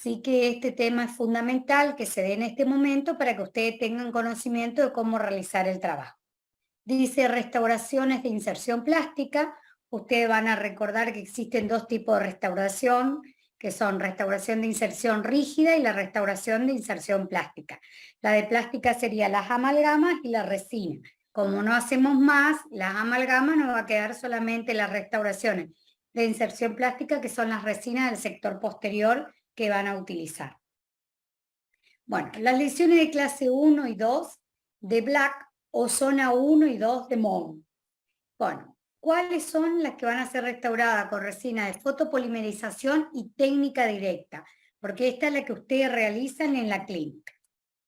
Así que este tema es fundamental que se dé en este momento para que ustedes tengan conocimiento de cómo realizar el trabajo. Dice restauraciones de inserción plástica. Ustedes van a recordar que existen dos tipos de restauración, que son restauración de inserción rígida y la restauración de inserción plástica. La de plástica sería las amalgamas y la resina. Como no hacemos más, las amalgamas nos va a quedar solamente las restauraciones de inserción plástica, que son las resinas del sector posterior que van a utilizar. Bueno, las lesiones de clase 1 y 2 de Black o zona 1 y 2 de Mohn. Bueno, ¿cuáles son las que van a ser restauradas con resina de fotopolimerización y técnica directa? Porque esta es la que ustedes realizan en la clínica.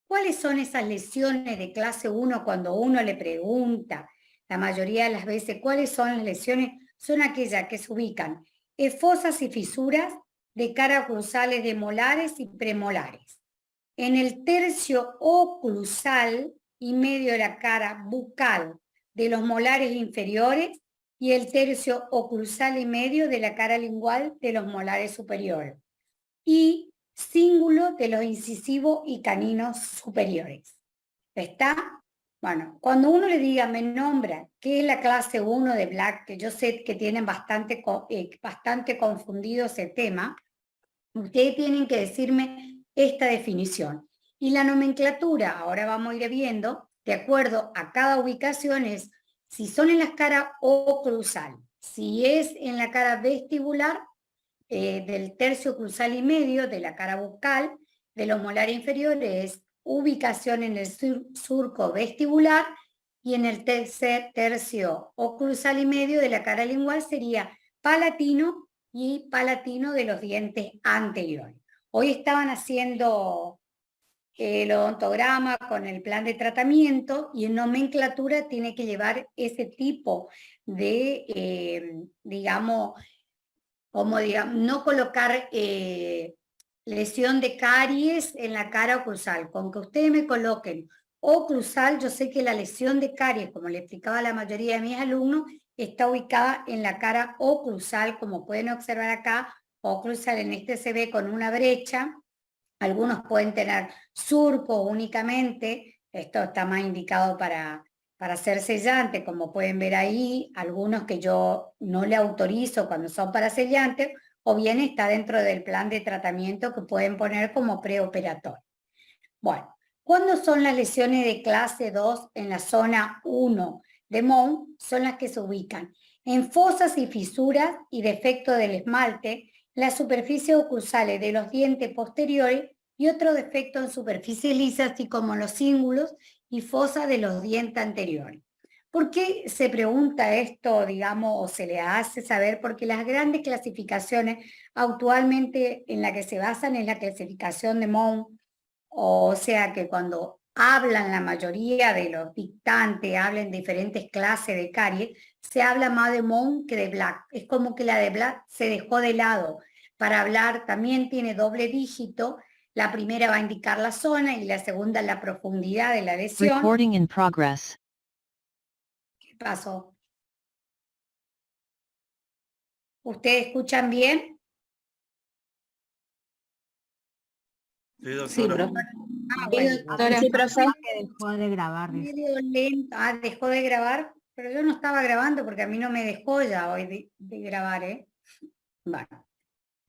¿Cuáles son esas lesiones de clase 1 cuando uno le pregunta, la mayoría de las veces, cuáles son las lesiones? Son aquellas que se ubican en fosas y fisuras de cara oclusales de molares y premolares, en el tercio oclusal y medio de la cara bucal de los molares inferiores y el tercio oclusal y medio de la cara lingual de los molares superiores, y cíngulo de los incisivos y caninos superiores. ¿Está? Bueno, cuando uno le diga, me nombra qué es la clase 1 de Black, que yo sé que tienen bastante confundido ese tema, ustedes tienen que decirme esta definición. Y la nomenclatura, ahora vamos a ir viendo, de acuerdo a cada ubicación, es si son en las caras oclusal, si es en la cara vestibular, del tercio oclusal y medio de la cara bucal, de los molares inferiores, ubicación en el surco vestibular, y en el tercio oclusal y medio de la cara lingual sería palatino y palatino de los dientes anteriores. Hoy estaban haciendo el odontograma con el plan de tratamiento y en nomenclatura tiene que llevar ese tipo de, digamos, no colocar lesión de caries en la cara oclusal. Con que ustedes me coloquen oclusal, yo sé que la lesión de caries, como le explicaba a la mayoría de mis alumnos, está ubicada en la cara oclusal, como pueden observar acá. Oclusal en este se ve con una brecha. Algunos pueden tener surco únicamente, esto está más indicado para ser sellante, como pueden ver ahí, algunos que yo no le autorizo cuando son para sellante, o bien está dentro del plan de tratamiento que pueden poner como preoperatorio. Bueno, ¿cuándo son las lesiones de clase 2 en la zona 1 de Mohn? Son las que se ubican en fosas y fisuras y defecto del esmalte, las superficies oclusales de los dientes posteriores y otro defecto en superficie lisa, así como los cíngulos y fosas de los dientes anteriores. ¿Por qué se pregunta esto, digamos, o se le hace saber? Porque las grandes clasificaciones actualmente en la que se basan es la clasificación de Mohn, o sea que cuando hablan la mayoría de los dictantes, hablan diferentes clases de caries, se habla más de Mohn que de Black. Es como que la de Black se dejó de lado. Para hablar también tiene doble dígito. La primera va a indicar la zona y la segunda la profundidad de la lesión. Recording in progress. ¿Qué pasó? ¿Ustedes escuchan bien? Sí, doctora. Bueno. Sí, profe. Que dejó de grabar. Medio lento. Dejó de grabar, pero yo no estaba grabando porque a mí no me dejó ya hoy de grabar, ¿eh? Bueno.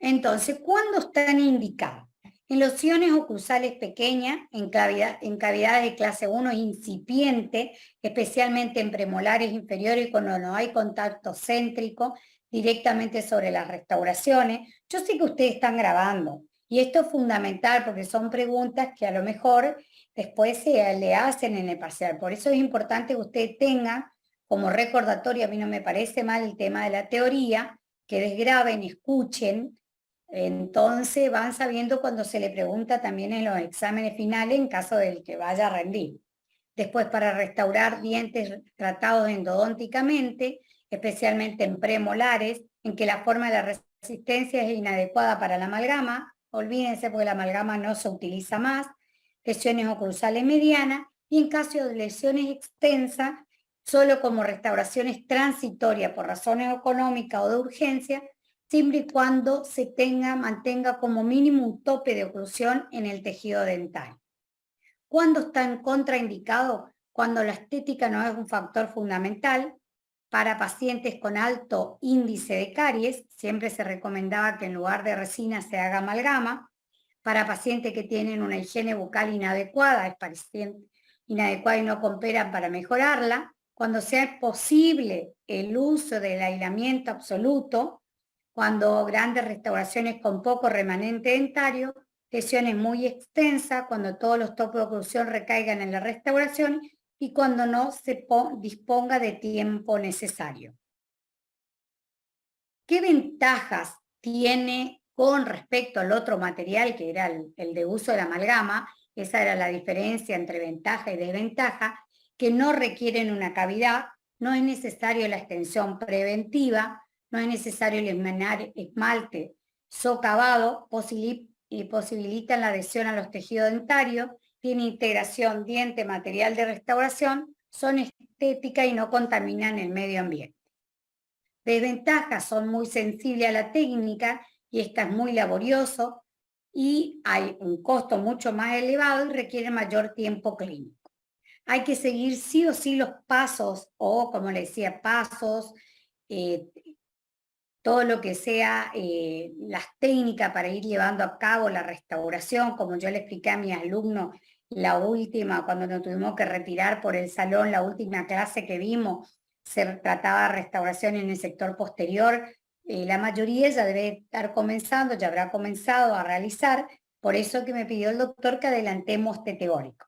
Entonces, ¿cuándo están indicadas? En lesiones oclusales pequeñas, en cavidades de clase 1 incipiente, especialmente en premolares inferiores cuando no hay contacto céntrico directamente sobre las restauraciones. Yo sé que ustedes están grabando y esto es fundamental porque son preguntas que a lo mejor después se le hacen en el parcial. Por eso es importante que ustedes tengan como recordatorio, a mí no me parece mal el tema de la teoría, que desgraben, escuchen. Entonces van sabiendo cuando se le pregunta también en los exámenes finales en caso del que vaya a rendir. Después, para restaurar dientes tratados endodónticamente, especialmente en premolares, en que la forma de la resistencia es inadecuada para la amalgama, olvídense porque la amalgama no se utiliza más, lesiones oclusales medianas, y en caso de lesiones extensas, solo como restauraciones transitorias por razones económicas o de urgencia, siempre y cuando se mantenga como mínimo un tope de oclusión en el tejido dental. ¿Cuándo está contraindicado? Cuando la estética no es un factor fundamental. Para pacientes con alto índice de caries, siempre se recomendaba que en lugar de resina se haga amalgama. Para pacientes que tienen una higiene bucal inadecuada, inadecuada y no cooperan para mejorarla. Cuando sea posible el uso del aislamiento absoluto, cuando grandes restauraciones con poco remanente dentario, lesiones muy extensas, cuando todos los topos de oclusión recaigan en la restauración y cuando no se disponga de tiempo necesario. ¿Qué ventajas tiene con respecto al otro material, que era el de uso de la amalgama? Esa era la diferencia entre ventaja y desventaja, que no requieren una cavidad, no es necesario la extensión preventiva, no es necesario el esmalte socavado, posibilitan la adhesión a los tejidos dentarios, tiene integración diente-material de restauración, son estéticas y no contaminan el medio ambiente. Desventajas, son muy sensibles a la técnica y esta es muy laborioso y hay un costo mucho más elevado y requiere mayor tiempo clínico. Hay que seguir sí o sí los pasos o, como le decía, pasos, todo lo que sea las técnicas para ir llevando a cabo la restauración, como yo le expliqué a mis alumnos la última, cuando nos tuvimos que retirar por el salón, la última clase que vimos, se trataba de restauración en el sector posterior, la mayoría ya debe estar comenzando, ya habrá comenzado a realizar, por eso que me pidió el doctor que adelantemos este teórico.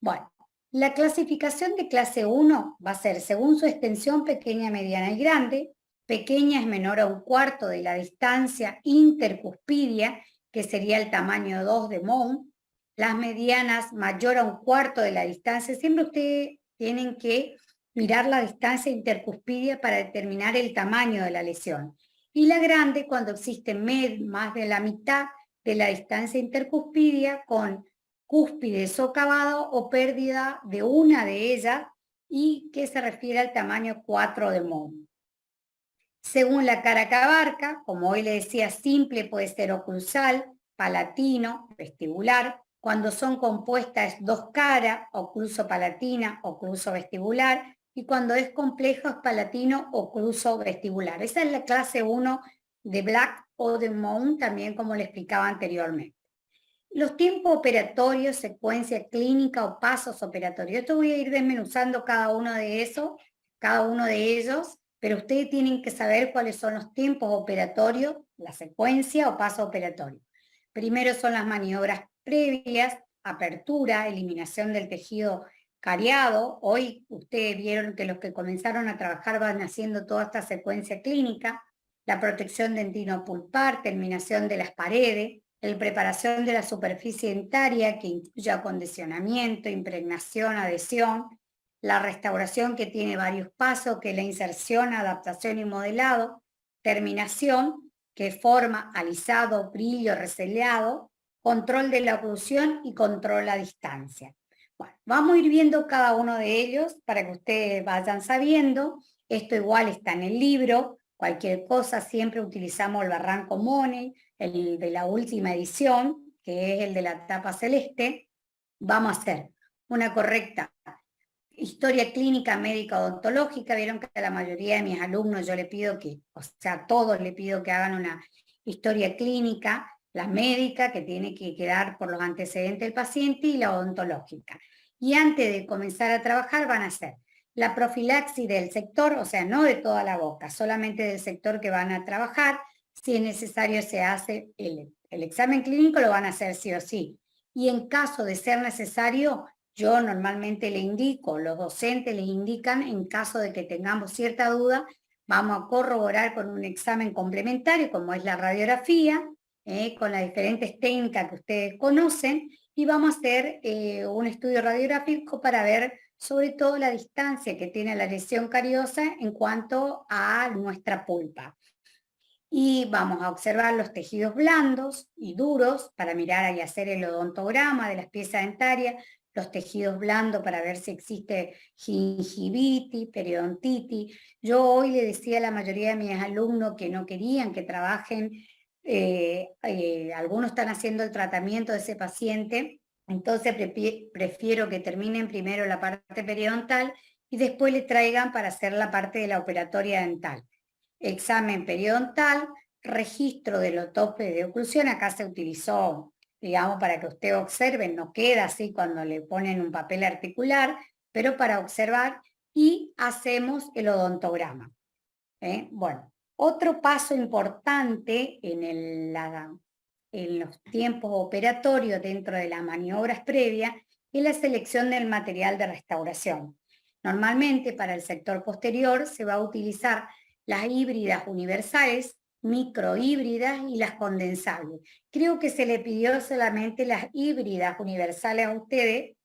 Bueno, la clasificación de clase 1 va a ser según su extensión pequeña, mediana y grande. Pequeña es menor a un cuarto de la distancia intercuspidia, que sería el tamaño 2 de Mohn. Las medianas mayor a un cuarto de la distancia. Siempre ustedes tienen que mirar la distancia intercuspidia para determinar el tamaño de la lesión. Y la grande cuando existe más de la mitad de la distancia intercuspidia con cúspide socavado o pérdida de una de ellas y que se refiere al tamaño 4 de Mohn. Según la cara que abarca, como hoy le decía, simple puede ser oclusal, palatino, vestibular. Cuando son compuestas es dos caras, ocluso palatina, ocluso vestibular. Y cuando es complejo es palatino, ocluso vestibular. Esa es la clase 1 de Black o de Mohn, también como le explicaba anteriormente. Los tiempos operatorios, secuencia clínica o pasos operatorios. Esto voy a ir desmenuzando cada uno de ellos, pero ustedes tienen que saber cuáles son los tiempos operatorios, la secuencia o paso operatorio. Primero son las maniobras previas, apertura, eliminación del tejido cariado. Hoy ustedes vieron que los que comenzaron a trabajar van haciendo toda esta secuencia clínica, la protección dentino-pulpar, terminación de las paredes, la preparación de la superficie dentaria que incluye acondicionamiento, impregnación, adhesión, la restauración que tiene varios pasos, que es la inserción, adaptación y modelado, terminación, que forma, alisado, brillo, reselado, control de la oclusión y control a distancia. Bueno, vamos a ir viendo cada uno de ellos para que ustedes vayan sabiendo. Esto igual está en el libro, cualquier cosa siempre utilizamos el Barranco Money, el de la última edición, que es el de la tapa celeste. Vamos a hacer una correcta historia clínica médica odontológica. Vieron que a la mayoría de mis alumnos yo le pido que, o sea, a todos le pido que hagan una historia clínica, la médica, que tiene que quedar por los antecedentes del paciente, y la odontológica. Y antes de comenzar a trabajar van a hacer la profilaxis del sector, o sea, no de toda la boca, solamente del sector que van a trabajar. Si es necesario se hace el examen clínico, lo van a hacer sí o sí. Y en caso de ser necesario, yo normalmente le indico, los docentes les indican, en caso de que tengamos cierta duda, vamos a corroborar con un examen complementario, como es la radiografía, con las diferentes técnicas que ustedes conocen, y vamos a hacer un estudio radiográfico para ver sobre todo la distancia que tiene la lesión cariosa en cuanto a nuestra pulpa. Y vamos a observar los tejidos blandos y duros para mirar y hacer el odontograma de las piezas dentarias, los tejidos blandos para ver si existe gingivitis, periodontitis. Yo hoy le decía a la mayoría de mis alumnos que no querían que trabajen, algunos están haciendo el tratamiento de ese paciente, entonces prefiero que terminen primero la parte periodontal y después le traigan para hacer la parte de la operatoria dental. Examen periodontal, registro de los topes de oclusión, acá se utilizó, digamos, para que usted observe, no queda así cuando le ponen un papel articular, pero para observar, y hacemos el odontograma. Bueno, otro paso importante en los tiempos operatorios dentro de las maniobras previas es la selección del material de restauración. Normalmente para el sector posterior se va a utilizar las híbridas universales, microhíbridas y las condensables. Creo que se le pidió solamente las híbridas universales a ustedes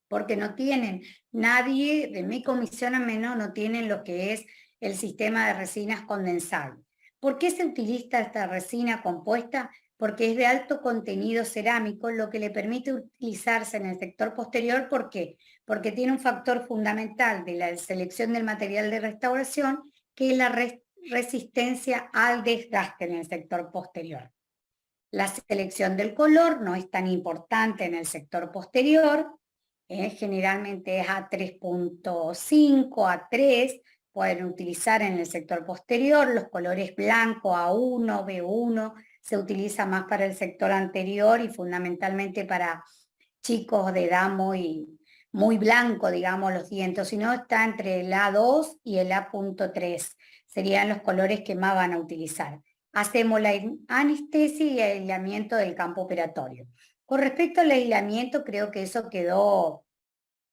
porque no tienen, nadie de mi comisión al menos no tienen lo que es el sistema de resinas condensables. ¿Por qué se utiliza esta resina compuesta? Porque es de alto contenido cerámico, lo que le permite utilizarse en el sector posterior. ¿Por qué? Porque tiene un factor fundamental de la selección del material de restauración, que es la resistencia al desgaste en el sector posterior. La selección del color no es tan importante en el sector posterior, generalmente es A3.5, A3, pueden utilizar en el sector posterior. Los colores blanco, A1, B1, se utiliza más para el sector anterior y fundamentalmente para chicos de edad muy blanco, digamos, los dientes, si no está entre el A2 y el A.3, serían los colores que más van a utilizar. Hacemos la anestesia y el aislamiento del campo operatorio. Con respecto al aislamiento, creo que eso quedó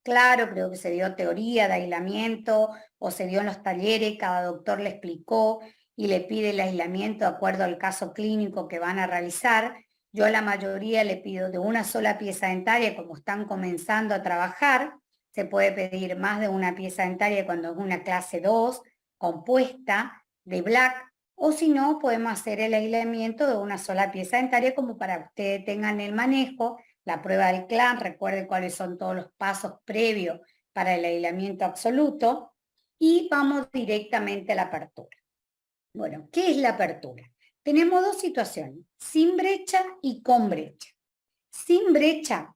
claro, creo que se dio teoría de aislamiento o se dio en los talleres, cada doctor le explicó y le pide el aislamiento de acuerdo al caso clínico que van a realizar. Yo a la mayoría le pido de una sola pieza dentaria, como están comenzando a trabajar, se puede pedir más de una pieza dentaria cuando es una clase 2, compuesta de black, o si no, podemos hacer el aislamiento de una sola pieza dentaria como para que ustedes tengan el manejo. La prueba del CLAN, recuerden cuáles son todos los pasos previos para el aislamiento absoluto, y vamos directamente a la apertura. Bueno, ¿qué es la apertura? Tenemos dos situaciones, sin brecha y con brecha. Sin brecha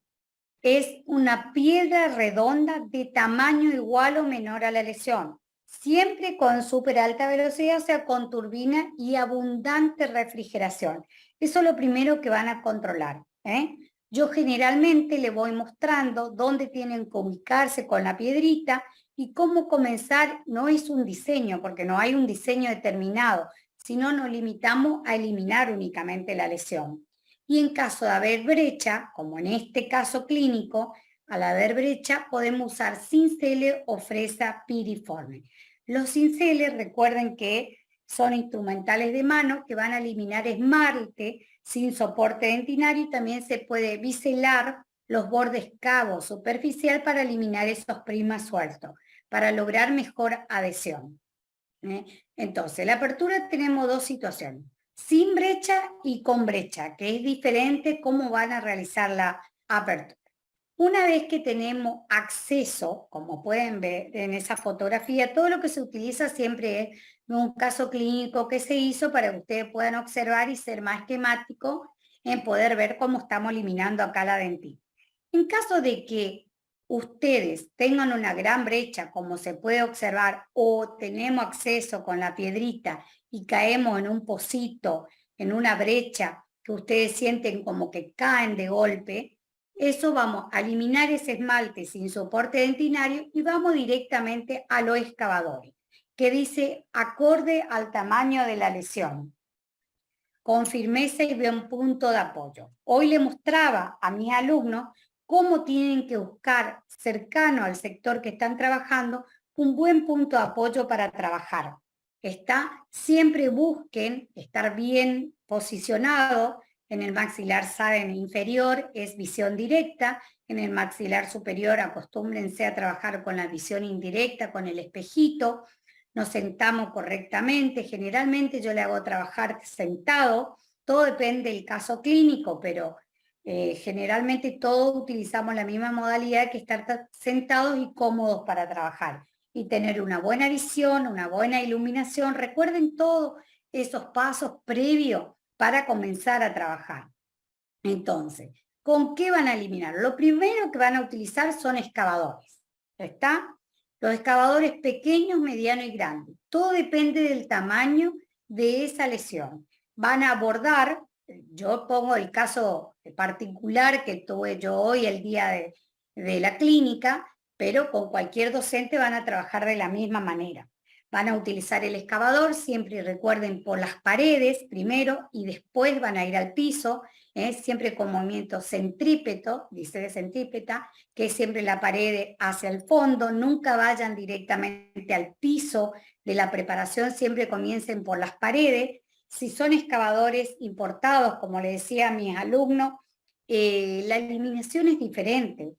es una piedra redonda de tamaño igual o menor a la lesión, siempre con súper alta velocidad, o sea, con turbina y abundante refrigeración. Eso es lo primero que van a controlar. Yo generalmente le voy mostrando dónde tienen que ubicarse con la piedrita y cómo comenzar. No es un diseño, porque no hay un diseño determinado, sino nos limitamos a eliminar únicamente la lesión. Y en caso de haber brecha, como en este caso clínico, al haber brecha podemos usar cincel o fresa piriforme. Los cinceles, recuerden que son instrumentales de mano que van a eliminar esmalte sin soporte dentinario, y también se puede biselar los bordes cabo superficial para eliminar esos prismas sueltos, para lograr mejor adhesión. Entonces, la apertura tenemos dos situaciones, sin brecha y con brecha, que es diferente cómo van a realizar la apertura. Una vez que tenemos acceso, como pueden ver en esa fotografía, todo lo que se utiliza siempre es un caso clínico que se hizo para que ustedes puedan observar y ser más esquemático en poder ver cómo estamos eliminando acá la dentilla. En caso de que ustedes tengan una gran brecha, como se puede observar, o tenemos acceso con la piedrita y caemos en un pocito, en una brecha que ustedes sienten como que caen de golpe, eso vamos a eliminar ese esmalte sin soporte dentinario y vamos directamente a los excavadores, que dice acorde al tamaño de la lesión, con firmeza y buen punto de apoyo. Hoy le mostraba a mis alumnos cómo tienen que buscar cercano al sector que están trabajando un buen punto de apoyo para trabajar. Siempre busquen estar bien posicionado. En el maxilar saben inferior es visión directa, en el maxilar superior acostúmbrense a trabajar con la visión indirecta, con el espejito. Nos sentamos correctamente, generalmente yo le hago trabajar sentado, todo depende del caso clínico, pero Generalmente todos utilizamos la misma modalidad que estar sentados y cómodos para trabajar y tener una buena visión, una buena iluminación. Recuerden todos esos pasos previos para comenzar a trabajar. Entonces, ¿con qué van a eliminar? Lo primero que van a utilizar son excavadores. ¿Está? Los excavadores pequeños, medianos y grandes. Todo depende del tamaño de esa lesión. Van a abordar, yo pongo el caso particular que tuve yo hoy, el día de la clínica, pero con cualquier docente van a trabajar de la misma manera. Van a utilizar el excavador, siempre recuerden por las paredes primero y después van a ir al piso, siempre con movimiento centrípeto, dice de centrípeta, que es siempre la pared hacia el fondo, nunca vayan directamente al piso de la preparación, siempre comiencen por las paredes. Si son excavadores importados, como le decía a mis alumnos, la eliminación es diferente.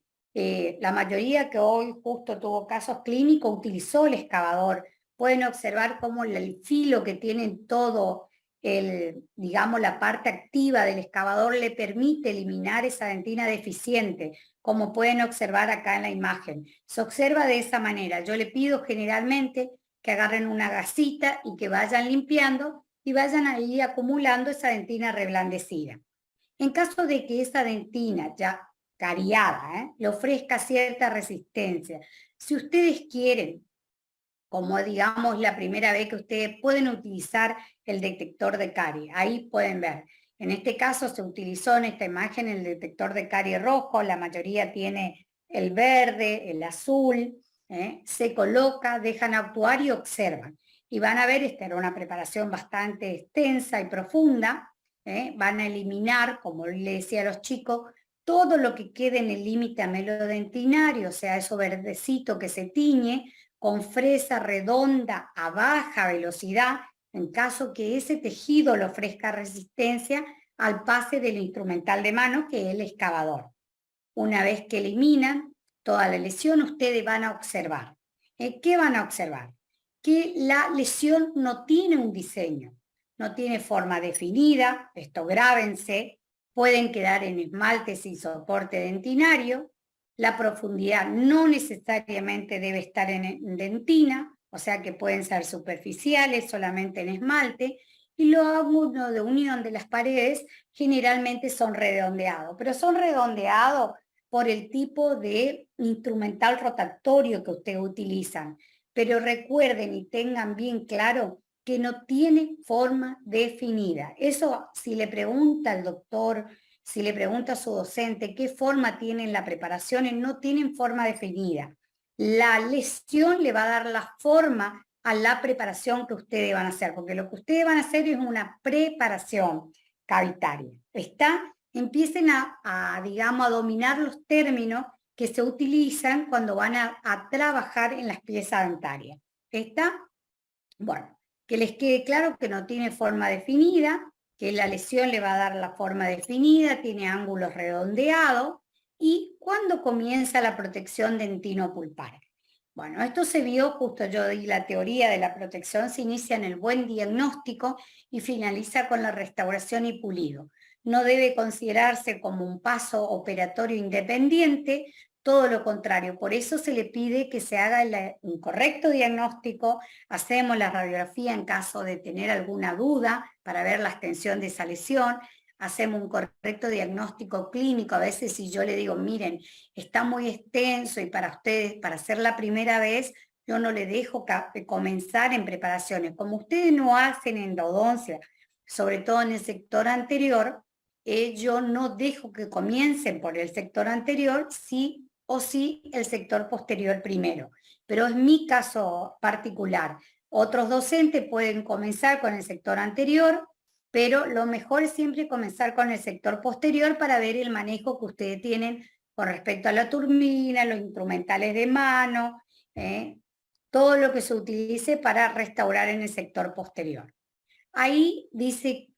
La mayoría que hoy justo tuvo casos clínicos utilizó el excavador. Pueden observar cómo el filo que tienen todo, digamos, la parte activa del excavador le permite eliminar esa dentina deficiente, como pueden observar acá en la imagen. Se observa de esa manera. Yo le pido generalmente que agarren una gasita y que vayan limpiando y vayan ahí acumulando esa dentina reblandecida. En caso de que esa dentina ya cariada le ofrezca cierta resistencia, si ustedes quieren, como digamos la primera vez que ustedes pueden utilizar el detector de carie, ahí pueden ver. En este caso se utilizó en esta imagen el detector de carie rojo, la mayoría tiene el verde, el azul, se coloca, dejan actuar y observan. Y van a ver, esta era una preparación bastante extensa y profunda, van a eliminar, como le decía a los chicos, todo lo que quede en el límite amelodentinario, o sea, eso verdecito que se tiñe, con fresa redonda a baja velocidad, en caso que ese tejido le ofrezca resistencia al pase del instrumental de mano, que es el excavador. Una vez que eliminan toda la lesión, ustedes van a observar. ¿Qué van a observar? Que la lesión no tiene un diseño, no tiene forma definida, esto grábense, pueden quedar en esmalte sin soporte dentinario, la profundidad no necesariamente debe estar en dentina, o sea que pueden ser superficiales, solamente en esmalte, y los ángulos de unión de las paredes generalmente son redondeados, pero son redondeados por el tipo de instrumental rotatorio que ustedes utilizan. Pero recuerden y tengan bien claro que no tiene forma definida. Eso, si le pregunta al doctor, si le pregunta a su docente qué forma tienen las preparaciones, no tienen forma definida. La lesión le va a dar la forma a la preparación que ustedes van a hacer, porque lo que ustedes van a hacer es una preparación cavitaria. ¿Está? Empiecen digamos, a dominar los términos que se utilizan cuando van a trabajar en las piezas dentarias. ¿Está? Bueno, que les quede claro que no tiene forma definida, que la lesión le va a dar la forma definida, tiene ángulos redondeados, y cuando comienza la protección dentino-pulpar. Bueno, esto se vio, justo yo di la teoría de la protección, se inicia en el buen diagnóstico y finaliza con la restauración y pulido. No debe considerarse como un paso operatorio independiente, todo lo contrario, por eso se le pide que se haga un correcto diagnóstico, hacemos la radiografía en caso de tener alguna duda para ver la extensión de esa lesión, hacemos un correcto diagnóstico clínico. A veces si yo le digo, miren, está muy extenso y para ustedes, para hacer la primera vez, yo no le dejo comenzar en preparaciones. Como ustedes no hacen endodoncia, sobre todo en el sector anterior, yo no dejo que comiencen por el sector anterior, sí o sí el sector posterior primero. Pero es mi caso particular. Otros docentes pueden comenzar con el sector anterior, pero lo mejor es siempre comenzar con el sector posterior para ver el manejo que ustedes tienen con respecto a la turbina, los instrumentales de mano, todo lo que se utilice para restaurar en el sector posterior. Ahí dice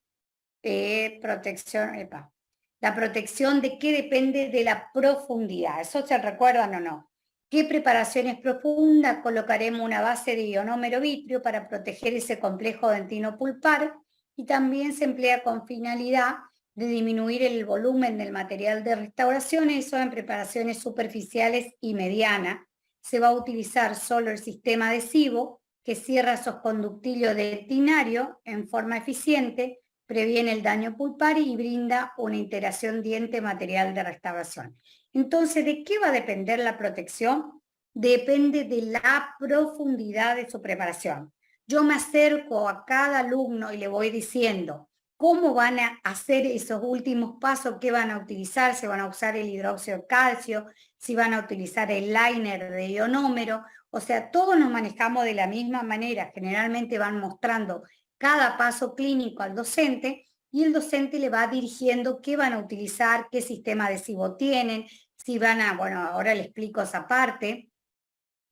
protección, la protección de qué depende de la profundidad. ¿Eso se recuerdan o no? ¿Qué preparación es profunda? Colocaremos una base de ionómero vitrio para proteger ese complejo dentino pulpar, y también se emplea con finalidad de disminuir el volumen del material de restauración, eso en preparaciones superficiales y medianas. Se va a utilizar solo el sistema adhesivo, que cierra esos conductillos de tinario en forma eficiente, previene el daño pulpar y brinda una integración diente-material de restauración. Entonces, ¿de qué va a depender la protección? Depende de la profundidad de su preparación. Yo me acerco a cada alumno y le voy diciendo cómo van a hacer esos últimos pasos, qué van a utilizar, si van a usar el hidróxido de calcio, si van a utilizar el liner de ionómero, o sea, todos nos manejamos de la misma manera, generalmente van mostrando cada paso clínico al docente y el docente le va dirigiendo qué van a utilizar, qué sistema adhesivo tienen, si van a, bueno, ahora le explico esa parte,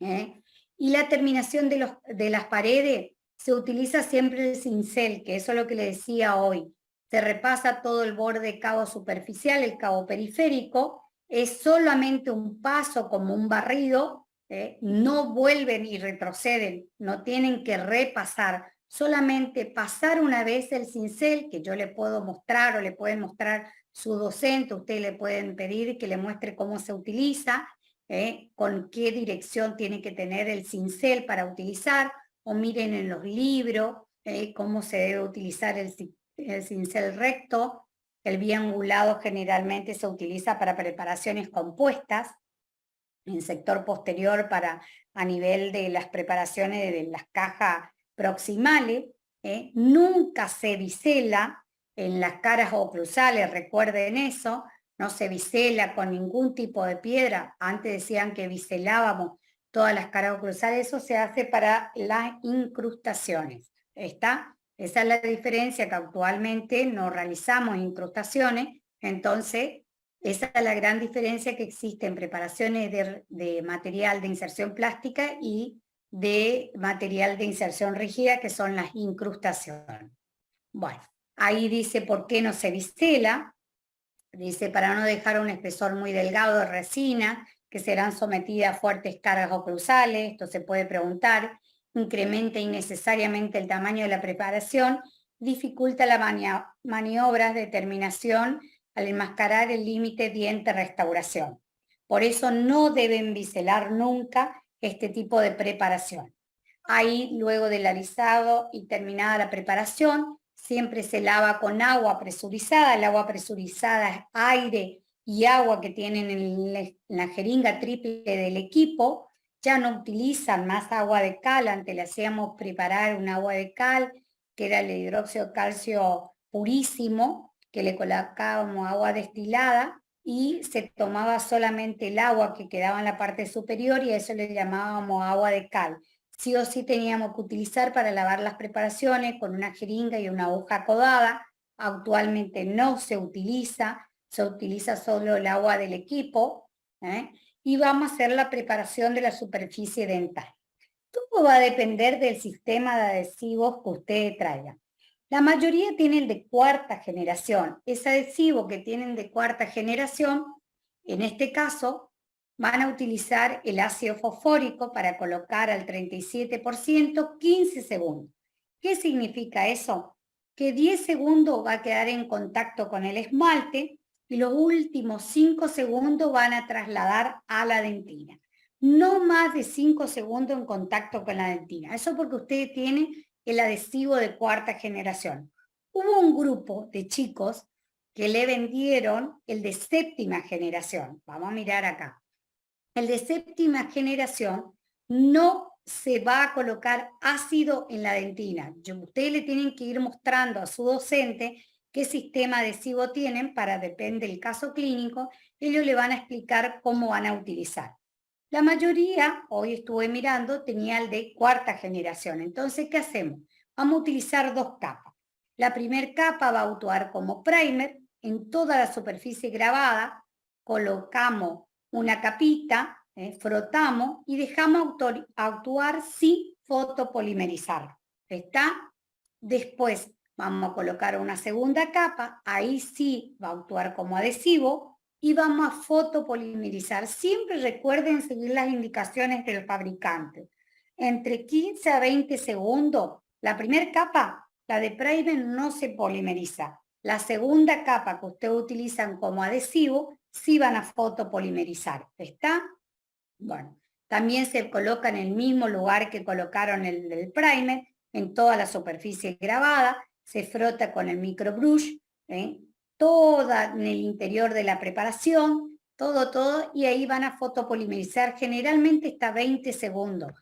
y la terminación de las paredes se utiliza siempre el cincel, que eso es lo que le decía hoy. Se repasa todo el borde cabo superficial, el cabo periférico, es solamente un paso como un barrido, no vuelven y retroceden, no tienen que repasar, solamente pasar una vez el cincel, que yo le puedo mostrar o le pueden mostrar su docente, ustedes le pueden pedir que le muestre cómo se utiliza, con qué dirección tiene que tener el cincel para utilizar, o miren en los libros cómo se debe utilizar el cincel recto. El biangulado generalmente se utiliza para preparaciones compuestas, en sector posterior para a nivel de las preparaciones de las cajas proximales, nunca se bisela en las caras oclusales, recuerden eso, no se bisela con ningún tipo de piedra, antes decían que biselábamos todas las caras oclusales, eso se hace para las incrustaciones, ¿está? Esa es la diferencia, que actualmente no realizamos incrustaciones, entonces esa es la gran diferencia que existe en preparaciones de material de inserción plástica y de material de inserción rígida, que son las incrustaciones. Bueno, ahí dice por qué no se bisela. Dice, para no dejar un espesor muy delgado de resina, que serán sometidas a fuertes cargas oclusales, esto se puede preguntar, incrementa innecesariamente el tamaño de la preparación, dificulta las maniobras de terminación al enmascarar el límite diente-restauración. Por eso no deben biselar nunca este tipo de preparación. Ahí, luego del alisado y terminada la preparación, siempre se lava con agua presurizada. El agua presurizada es aire y agua que tienen en la jeringa triple del equipo. Ya no utilizan más agua de cal. Antes le hacíamos preparar un agua de cal, que era el hidróxido de calcio purísimo, que le colocábamos agua destilada y se tomaba solamente el agua que quedaba en la parte superior y a eso le llamábamos agua de cal. Sí o sí teníamos que utilizar para lavar las preparaciones con una jeringa y una aguja codada. Actualmente no se utiliza solo el agua del equipo, y vamos a hacer la preparación de la superficie dental. Todo va a depender del sistema de adhesivos que ustedes traigan. La mayoría tienen de cuarta generación. Ese adhesivo que tienen de cuarta generación, en este caso, van a utilizar el ácido fosfórico para colocar al 37%, 15 segundos. ¿Qué significa eso? Que 10 segundos va a quedar en contacto con el esmalte y los últimos 5 segundos van a trasladar a la dentina. No más de 5 segundos en contacto con la dentina. Eso porque ustedes tienen el adhesivo de cuarta generación. Hubo un grupo de chicos que le vendieron el de séptima generación. Vamos a mirar acá. El de séptima generación no se va a colocar ácido en la dentina. Ustedes le tienen que ir mostrando a su docente qué sistema adhesivo tienen para, depende del caso clínico, ellos le van a explicar cómo van a utilizar. La mayoría, hoy estuve mirando, tenía el de cuarta generación. Entonces, ¿qué hacemos? Vamos a utilizar dos capas. La primera capa va a actuar como primer. En toda la superficie grabada colocamos una capita, frotamos y dejamos actuar sin fotopolimerizar. ¿Está? Después vamos a colocar una segunda capa, ahí sí va a actuar como adhesivo y vamos a fotopolimerizar. Siempre recuerden seguir las indicaciones del fabricante. Entre 15 a 20 segundos, la primera capa, la de primer, no se polimeriza. La segunda capa que ustedes utilizan como adhesivo, sí van a fotopolimerizar. ¿Está? Bueno, también se coloca en el mismo lugar que colocaron el primer, en toda la superficie grabada, se frota con el microbrush, toda en el interior de la preparación, todo, y ahí van a fotopolimerizar, generalmente está 20 segundos,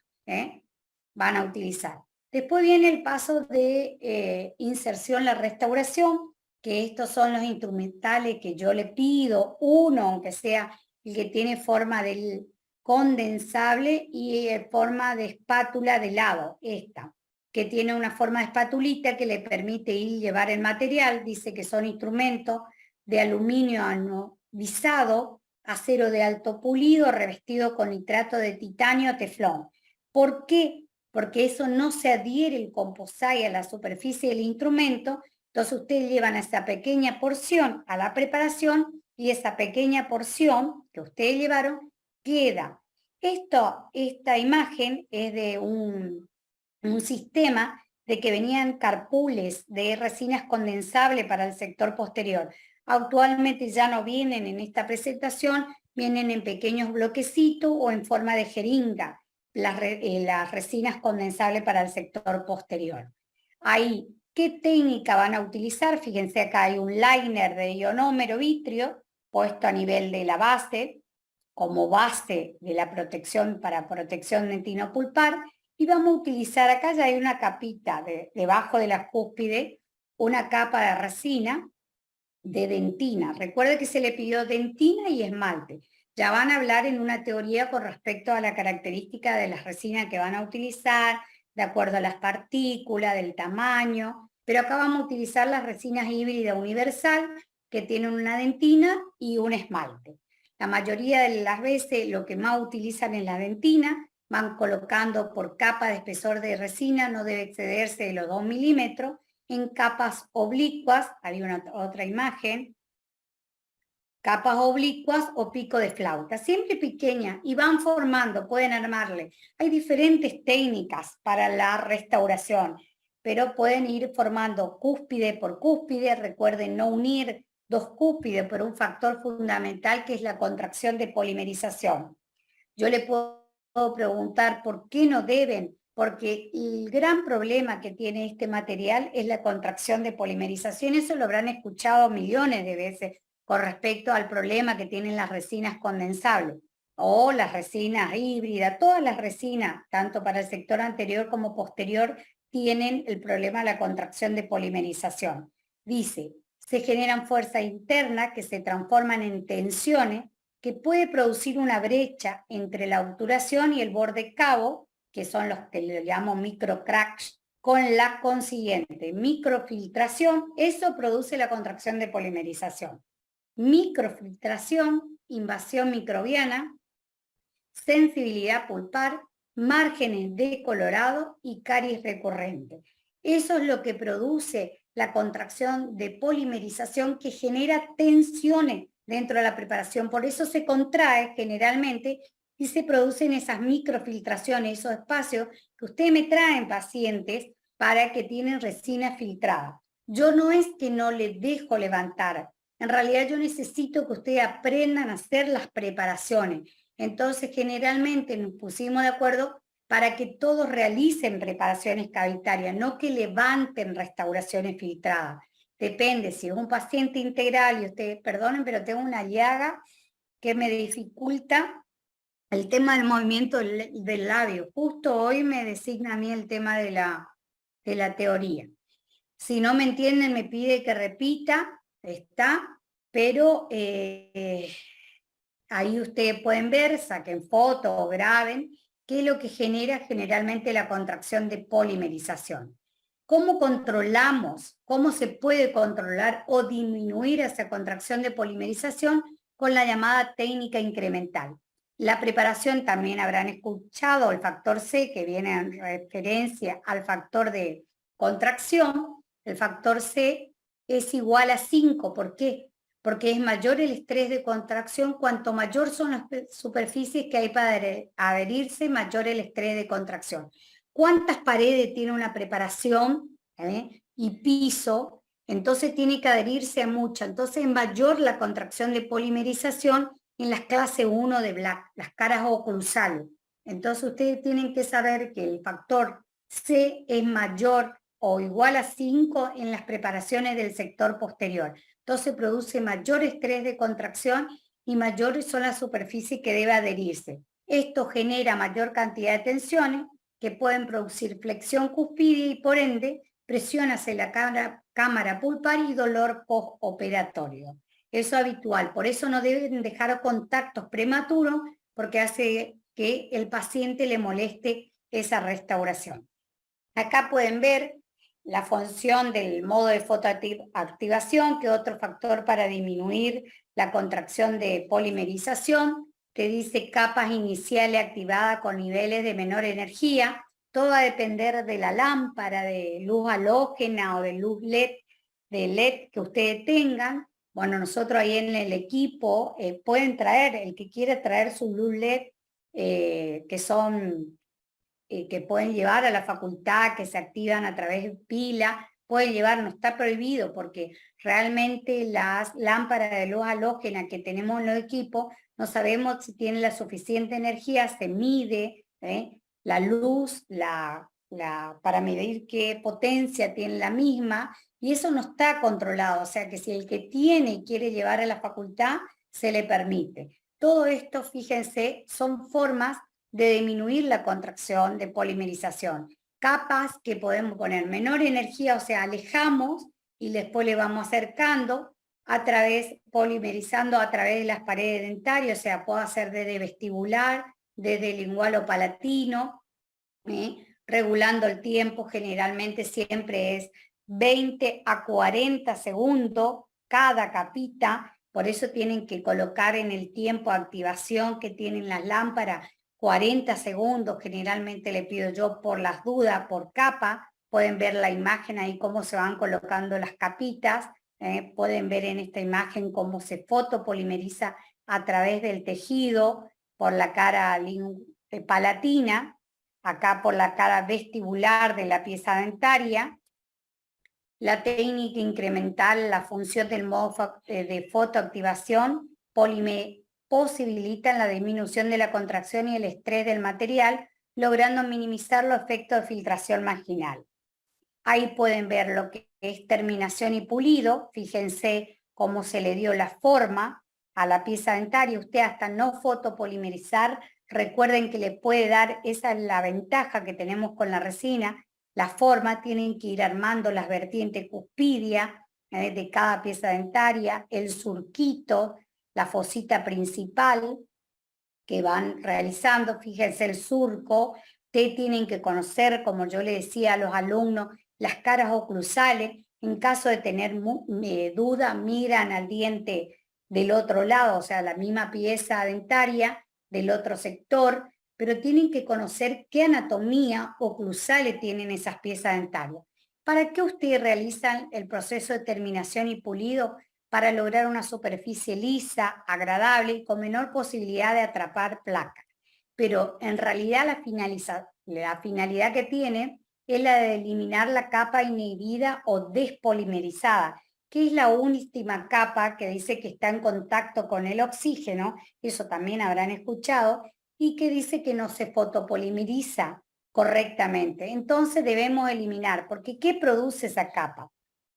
van a utilizar. Después viene el paso de inserción, la restauración, que estos son los instrumentales que yo le pido, uno, aunque sea el que tiene forma del condensable y forma de espátula de lado, esta, que tiene una forma de espatulita que le permite ir y llevar el material. Dice que son instrumentos de aluminio anodizado, acero de alto pulido, revestido con nitrato de titanio o teflón. ¿Por qué? Porque eso no se adhiere el composite a la superficie del instrumento, entonces ustedes llevan esa pequeña porción a la preparación y esa pequeña porción que ustedes llevaron queda. Esta imagen es de un sistema de que venían carpules de resinas condensables para el sector posterior. Actualmente ya no vienen en esta presentación, vienen en pequeños bloquecitos o en forma de jeringa, las resinas condensables para el sector posterior. Ahí, ¿qué técnica van a utilizar? Fíjense acá hay un liner de ionómero vitrio puesto a nivel de la base, como base de la protección para protección dentinopulpar, y vamos a utilizar acá, ya hay una capita debajo de la cúspide, una capa de resina de dentina. Recuerde que se le pidió dentina y esmalte. Ya van a hablar en una teoría con respecto a la característica de las resinas que van a utilizar, de acuerdo a las partículas, del tamaño, pero acá vamos a utilizar las resinas híbrida universal, que tienen una dentina y un esmalte. La mayoría de las veces lo que más utilizan es la dentina, van colocando por capa de espesor de resina, no debe excederse de los 2 milímetros, en capas oblicuas, hay otra imagen, capas oblicuas o pico de flauta, siempre pequeñas, y van formando, pueden armarle. Hay diferentes técnicas para la restauración, pero pueden ir formando cúspide por cúspide. Recuerden no unir dos cúspides por un factor fundamental que es la contracción de polimerización. Yo le puedo preguntar por qué no deben, porque el gran problema que tiene este material es la contracción de polimerización. Eso lo habrán escuchado millones de veces con respecto al problema que tienen las resinas condensables o las resinas híbridas. Todas las resinas, tanto para el sector anterior como posterior, tienen el problema de la contracción de polimerización. Dice, se generan fuerzas internas que se transforman en tensiones que puede producir una brecha entre la obturación y el borde cabo, que son los que le llamo microcracks, con la consiguiente microfiltración. Eso produce la contracción de polimerización. Microfiltración, invasión microbiana, sensibilidad pulpar, márgenes decolorados y caries recurrente. Eso es lo que produce la contracción de polimerización, que genera tensiones dentro de la preparación. Por eso se contrae generalmente y se producen esas microfiltraciones, esos espacios que ustedes me traen pacientes para que tienen resina filtrada. Yo no es que no les dejo levantar, en realidad yo necesito que ustedes aprendan a hacer las preparaciones. Entonces generalmente nos pusimos de acuerdo para que todos realicen preparaciones cavitarias, no que levanten restauraciones filtradas. Depende, si es un paciente integral, y ustedes perdonen, pero tengo una llaga que me dificulta el tema del movimiento del labio. Justo hoy me designa a mí el tema de la teoría. Si no me entienden, me pide que repita, está, pero ahí ustedes pueden ver, saquen fotos o graben, qué es lo que genera generalmente la contracción de polimerización. ¿Cómo controlamos, cómo se puede controlar o disminuir esa contracción de polimerización? Con la llamada técnica incremental. La preparación, también habrán escuchado el factor C, que viene en referencia al factor de contracción. El factor C es igual a 5. ¿Por qué? Porque es mayor el estrés de contracción. Cuanto mayor son las superficies que hay para adherirse, mayor el estrés de contracción. ¿Cuántas paredes tiene una preparación y piso? Entonces tiene que adherirse a mucha. Entonces es mayor la contracción de polimerización en las clase 1 de Black, las caras oclusales. Entonces ustedes tienen que saber que el factor C es mayor o igual a 5 en las preparaciones del sector posterior. Entonces produce mayor estrés de contracción y mayores son las superficies que debe adherirse. Esto genera mayor cantidad de tensiones que pueden producir flexión cúspide y por ende presión hacia la cámara pulpar y dolor postoperatorio. Eso es habitual, por eso no deben dejar contactos prematuros porque hace que el paciente le moleste esa restauración. Acá pueden ver la función del modo de fotoactivación, que es otro factor para disminuir la contracción de polimerización. Te dice capas iniciales activadas con niveles de menor energía. Todo va a depender de la lámpara de luz halógena o de luz LED, que ustedes tengan. Bueno, nosotros ahí en el equipo pueden traer, el que quiere traer su luz LED, que son que pueden llevar a la facultad, que se activan a través de pila, pueden llevar, no está prohibido, porque realmente las lámparas de luz halógena que tenemos en los equipos, no sabemos si tienen la suficiente energía, se mide la luz, para medir qué potencia tiene la misma, y eso no está controlado, o sea que si el que tiene y quiere llevar a la facultad, se le permite. Todo esto, fíjense, son formas de disminuir la contracción de polimerización. Capas que podemos poner menor energía, o sea, alejamos y después le vamos acercando a través, polimerizando a través de las paredes dentarias, o sea, puedo hacer desde vestibular, desde lingual o palatino, regulando el tiempo, generalmente siempre es 20 a 40 segundos cada capita, por eso tienen que colocar en el tiempo de activación que tienen las lámparas 40 segundos, generalmente le pido yo por las dudas, por capa, pueden ver la imagen ahí cómo se van colocando las capitas, pueden ver en esta imagen cómo se fotopolimeriza a través del tejido, por la cara palatina, acá por la cara vestibular de la pieza dentaria. La técnica incremental, la función del modo de fotoactivación, posibilitan la disminución de la contracción y el estrés del material, logrando minimizar los efectos de filtración marginal. Ahí pueden ver lo que es terminación y pulido. Fíjense cómo se le dio la forma a la pieza dentaria. Usted hasta no fotopolimerizar, recuerden que le puede dar, esa es la ventaja que tenemos con la resina, la forma, tienen que ir armando las vertientes cuspidia de cada pieza dentaria, el surquito, la fosita principal que van realizando, fíjense el surco, ustedes tienen que conocer, como yo le decía a los alumnos, las caras oclusales, en caso de tener duda, miran al diente del otro lado, o sea, la misma pieza dentaria del otro sector, pero tienen que conocer qué anatomía oclusales tienen esas piezas dentarias. ¿Para qué ustedes realizan el proceso de terminación y pulido? Para lograr una superficie lisa, agradable y con menor posibilidad de atrapar placa. Pero en realidad la finalidad que tiene es la de eliminar la capa inhibida o despolimerizada, que es la última capa que dice que está en contacto con el oxígeno, eso también habrán escuchado, y que dice que no se fotopolimeriza correctamente. Entonces debemos eliminar, porque ¿qué produce esa capa?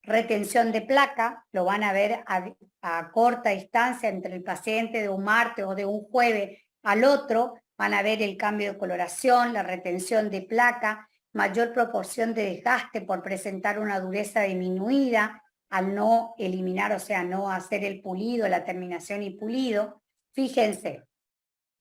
Retención de placa, lo van a ver a corta distancia entre el paciente de un martes o de un jueves al otro, van a ver el cambio de coloración, la retención de placa, mayor proporción de desgaste por presentar una dureza disminuida al no eliminar, o sea, no hacer el pulido, la terminación y pulido. Fíjense,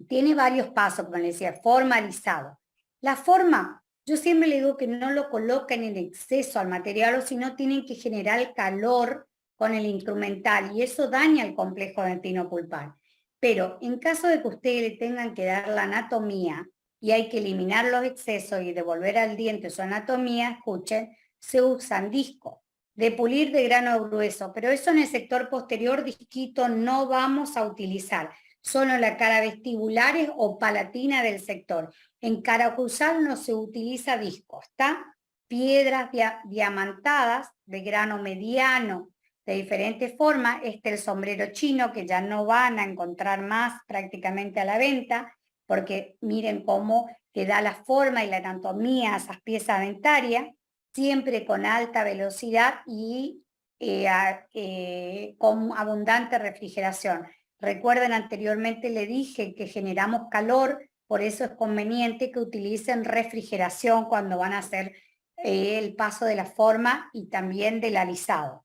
tiene varios pasos, como les decía, formalizado. La forma, yo siempre le digo que no lo coloquen en exceso al material o si no tienen que generar calor con el instrumental y eso daña el complejo dentino-pulpar. Pero en caso de que ustedes le tengan que dar la anatomía y hay que eliminar los excesos y devolver al diente su anatomía, escuchen, se usan discos de pulir de grano grueso, pero eso en el sector posterior disquito no vamos a utilizar, solo en la cara vestibulares o palatina del sector. En cara oclusal no se utiliza disco, ¿está? piedras diamantadas de grano mediano, de diferentes formas. Este es el sombrero chino, que ya no van a encontrar más prácticamente a la venta, porque miren cómo te da la forma y la anatomía a esas piezas dentarias, siempre con alta velocidad y con abundante refrigeración. Recuerden, anteriormente le dije que generamos calor, por eso es conveniente que utilicen refrigeración cuando van a hacer el paso de la forma y también del alisado.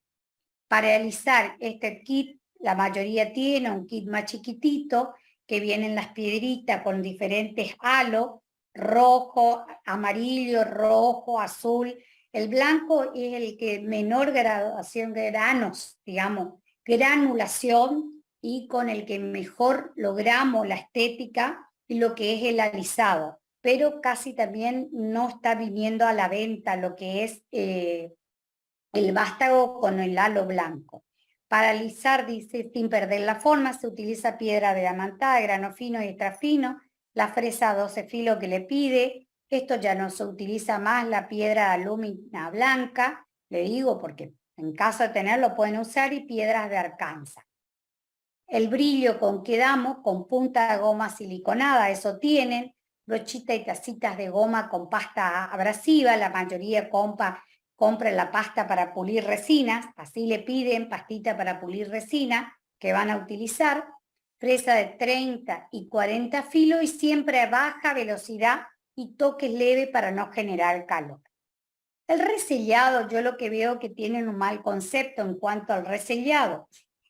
Para alisar este kit, la mayoría tiene un kit más chiquitito, que vienen las piedritas con diferentes halos, rojo, amarillo, rojo, azul. El blanco es el que menor graduación de granos, digamos, granulación, y con el que mejor logramos la estética y lo que es el alisado. Pero casi también no está viniendo a la venta lo que es el vástago con el halo blanco. Para alisar, dice, sin perder la forma, se utiliza piedra diamantada, grano fino y extra fino, la fresa 12 filo que le pide. Esto ya no se utiliza más la piedra de alúmina blanca, le digo porque en caso de tenerlo pueden usar, y piedras de Arkansas. El brillo con que damos, con punta de goma siliconada, eso tienen, brochita y tacitas de goma con pasta abrasiva, la mayoría compra la pasta para pulir resinas, así le piden pastita para pulir resina que van a utilizar, fresa de 30 y 40 filos y siempre a baja velocidad y toques leve para no generar calor. El resellado, yo lo que veo que tienen un mal concepto en cuanto al resellado.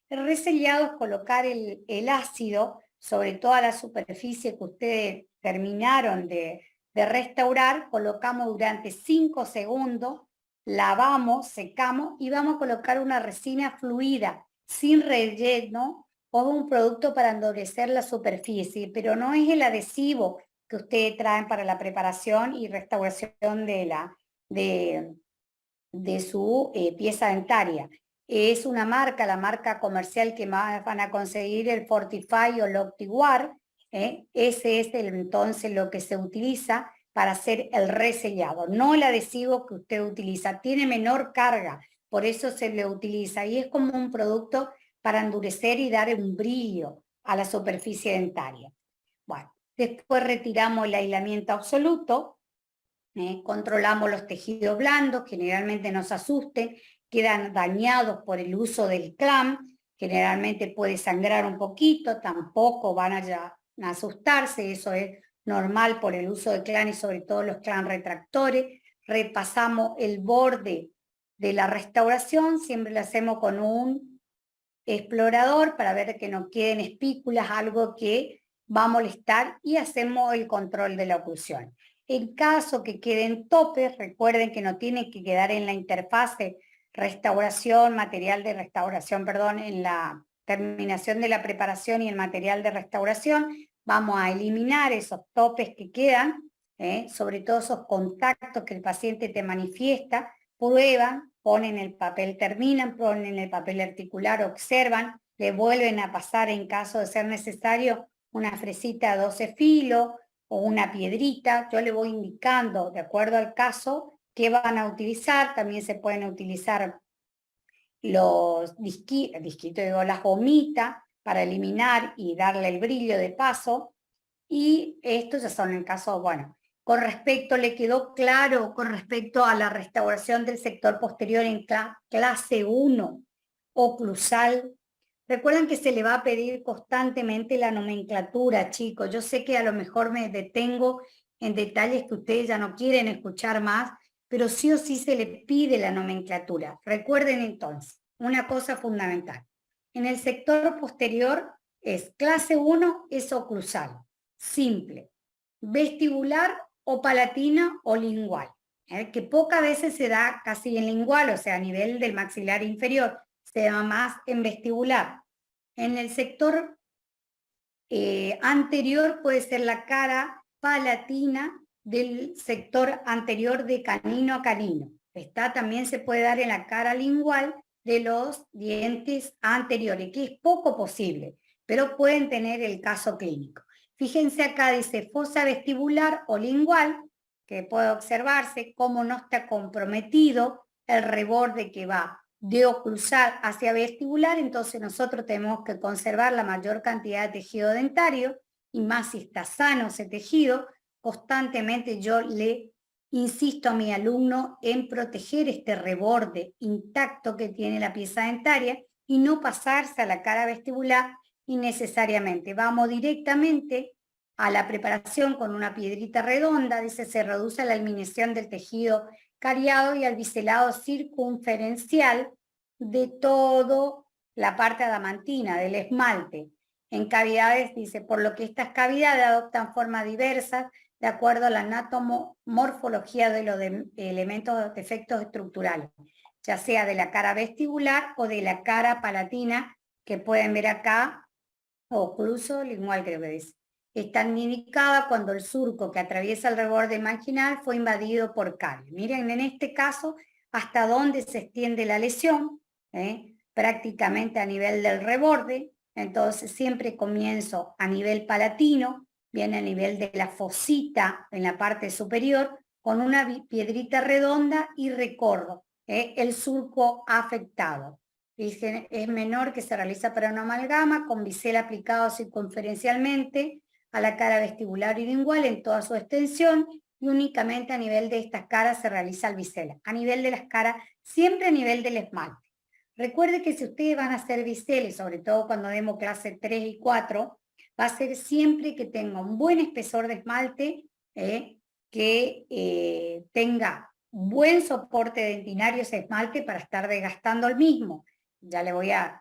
El resellado es colocar el ácido sobre toda la superficie que ustedes terminaron de restaurar, colocamos durante 5 segundos, lavamos, secamos y vamos a colocar una resina fluida, sin relleno, o un producto para endurecer la superficie, pero no es el adhesivo que ustedes traen para la preparación y restauración de su pieza dentaria. Es una marca, la marca comercial que más van a conseguir, el Fortify o el OptiWare. Ese es entonces lo que se utiliza para hacer el resellado, no el adhesivo que usted utiliza. Tiene menor carga, por eso se le utiliza, y es como un producto para endurecer y dar un brillo a la superficie dentaria. Bueno, después retiramos el aislamiento absoluto. Controlamos los tejidos blandos, generalmente nos asusten, quedan dañados por el uso del clam, generalmente puede sangrar un poquito, tampoco van a asustarse, eso es normal por el uso de clam y sobre todo los clam retractores. Repasamos el borde de la restauración, siempre lo hacemos con un explorador para ver que no queden espículas, algo que va a molestar, y hacemos el control de la oclusión. En caso que queden topes, recuerden que no tienen que quedar en la interfase restauración, material de restauración, perdón, en la terminación de la preparación y el material de restauración, vamos a eliminar esos topes que quedan, sobre todo esos contactos que el paciente te manifiesta, prueban, ponen el papel, terminan, ponen el papel articular, observan, le vuelven a pasar en caso de ser necesario una fresita 12 filos, o una piedrita. Yo le voy indicando, de acuerdo al caso, qué van a utilizar. También se pueden utilizar los disquitos, digo, las gomitas, para eliminar y darle el brillo de paso. Y estos ya son en caso, bueno, con respecto, ¿le quedó claro con respecto a la restauración del sector posterior en clase 1 oclusal? Recuerden que se le va a pedir constantemente la nomenclatura, chicos. Yo sé que a lo mejor me detengo en detalles que ustedes ya no quieren escuchar más, pero sí o sí se le pide la nomenclatura. Recuerden entonces, una cosa fundamental. En el sector posterior es clase 1, es oclusal, simple, vestibular o palatina o lingual, que pocas veces se da casi en lingual, o sea, a nivel del maxilar inferior, se da más en vestibular. En el sector anterior puede ser la cara palatina del sector anterior de canino a canino. También se puede dar en la cara lingual de los dientes anteriores, que es poco posible, pero pueden tener el caso clínico. Fíjense acá, dice fosa vestibular o lingual, que puede observarse, cómo no está comprometido el reborde que va de oclusal hacia vestibular, entonces nosotros tenemos que conservar la mayor cantidad de tejido dentario, y más si está sano ese tejido. Constantemente yo le insisto a mi alumno en proteger este reborde intacto que tiene la pieza dentaria y no pasarse a la cara vestibular innecesariamente. Vamos directamente a la preparación con una piedrita redonda, dice, se reduce la eliminación del tejido cariado y al biselado circunferencial de todo la parte adamantina, del esmalte. En cavidades, dice, por lo que estas cavidades adoptan formas diversas de acuerdo a la anatomorfología de los elementos de efectos estructurales, ya sea de la cara vestibular o de la cara palatina, que pueden ver acá, o ocluso lingual creo que dice. Están indicadas cuando el surco que atraviesa el reborde marginal fue invadido por caries. Miren en este caso hasta dónde se extiende la lesión, prácticamente a nivel del reborde. Entonces siempre comienzo a nivel palatino, viene a nivel de la fosita en la parte superior, con una piedrita redonda y recorro el surco afectado. Es menor, que se realiza para una amalgama con bisel aplicado circunferencialmente a la cara vestibular y lingual en toda su extensión, y únicamente a nivel de estas caras se realiza el bisel. A nivel de las caras, siempre a nivel del esmalte. Recuerde que si ustedes van a hacer biseles, sobre todo cuando demos clase 3 y 4, va a ser siempre que tenga un buen espesor de esmalte, que tenga buen soporte dentinario ese esmalte para estar desgastando el mismo. Ya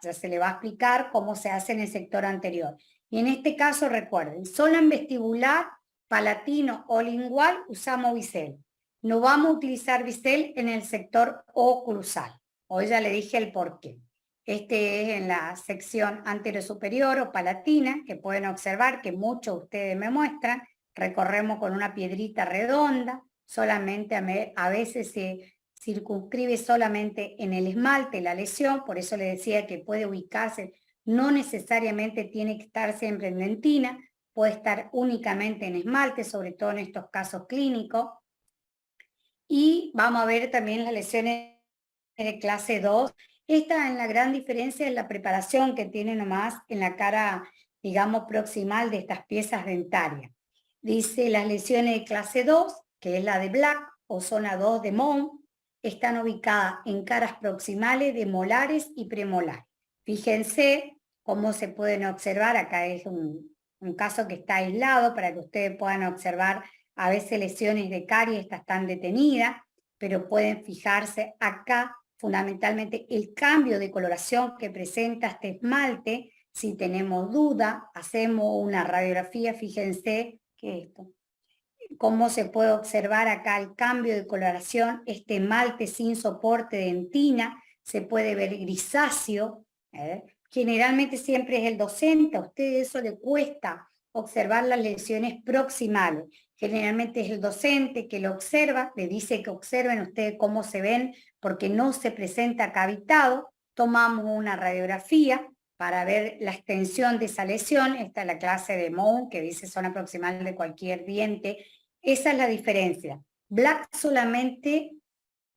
se le va a explicar cómo se hace en el sector anterior. Y en este caso recuerden, solo en vestibular, palatino o lingual usamos bisel. No vamos a utilizar bisel en el sector oclusal. Hoy ya le dije el por qué. Este es en la sección anterosuperior o palatina, que pueden observar que muchos de ustedes me muestran. Recorremos con una piedrita redonda, solamente a veces se circunscribe solamente en el esmalte la lesión, por eso le decía que puede ubicarse, no necesariamente tiene que estar siempre en dentina, puede estar únicamente en esmalte, sobre todo en estos casos clínicos. Y vamos a ver también las lesiones de clase 2. Esta es la gran diferencia en la preparación que tiene nomás en la cara, digamos, proximal de estas piezas dentarias. Dice las lesiones de clase 2, que es la de Black o zona 2 de Mohn, están ubicadas en caras proximales de molares y premolares. Fíjense cómo se pueden observar, acá es un caso que está aislado para que ustedes puedan observar a veces lesiones de caries, estas están detenidas, pero pueden fijarse acá fundamentalmente el cambio de coloración que presenta este esmalte. Si tenemos duda, hacemos una radiografía, fíjense que esto, cómo se puede observar acá el cambio de coloración, este esmalte sin soporte de dentina, se puede ver grisáceo, generalmente siempre es el docente, a usted eso le cuesta observar las lesiones proximales, generalmente es el docente que lo observa, le dice que observen ustedes cómo se ven, porque no se presenta cavitado, tomamos una radiografía para ver la extensión de esa lesión. Esta es la clase de Mohn, que dice zona proximal de cualquier diente. Esa es la diferencia. Black solamente,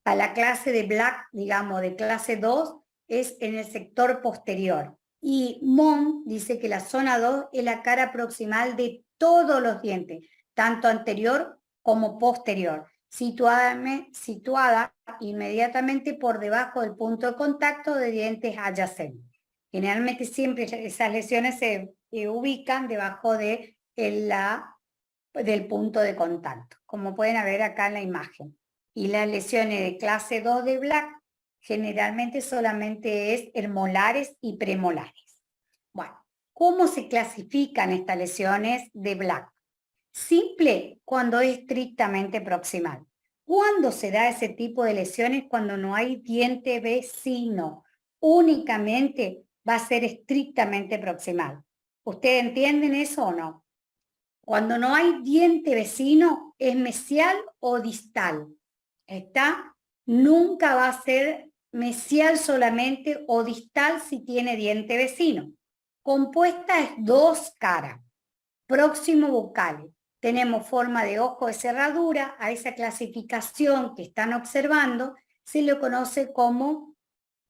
a la clase de Black, digamos, de clase 2, es en el sector posterior. Y Mohn dice que la zona 2 es la cara proximal de todos los dientes, tanto anterior como posterior, situada inmediatamente por debajo del punto de contacto de dientes adyacentes. Generalmente siempre esas lesiones se ubican debajo de del punto de contacto, como pueden ver acá en la imagen. Y las lesiones de clase 2 de Black generalmente solamente es en molares y premolares. Bueno, ¿cómo se clasifican estas lesiones de Black? Simple, cuando es estrictamente proximal. ¿Cuándo se da ese tipo de lesiones? Cuando no hay diente vecino. Únicamente va a ser estrictamente proximal. ¿Ustedes entienden eso o no? Cuando no hay diente vecino, ¿es mesial o distal? ¿Está? Nunca va a ser mesial solamente o distal si tiene diente vecino. Compuesta es dos caras, próximo bucales, tenemos forma de ojo de cerradura. A esa clasificación que están observando se le conoce como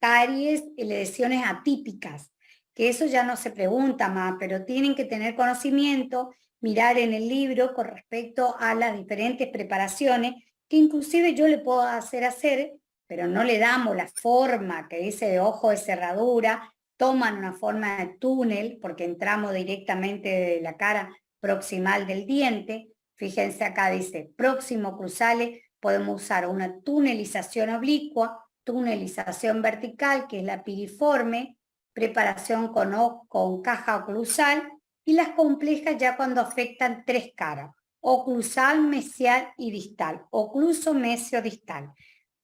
caries y lesiones atípicas, que eso ya no se pregunta más, pero tienen que tener conocimiento, mirar en el libro con respecto a las diferentes preparaciones, que inclusive yo le puedo hacer, pero no le damos la forma que dice de ojo de cerradura, toman una forma de túnel, porque entramos directamente de la cara proximal del diente. Fíjense acá dice próximo cruzales, podemos usar una tunelización oblicua, tunelización vertical, que es la piriforme, preparación con caja oclusal, y las complejas ya cuando afectan 3 caras, oclusal, mesial y distal, ocluso, mesio, distal.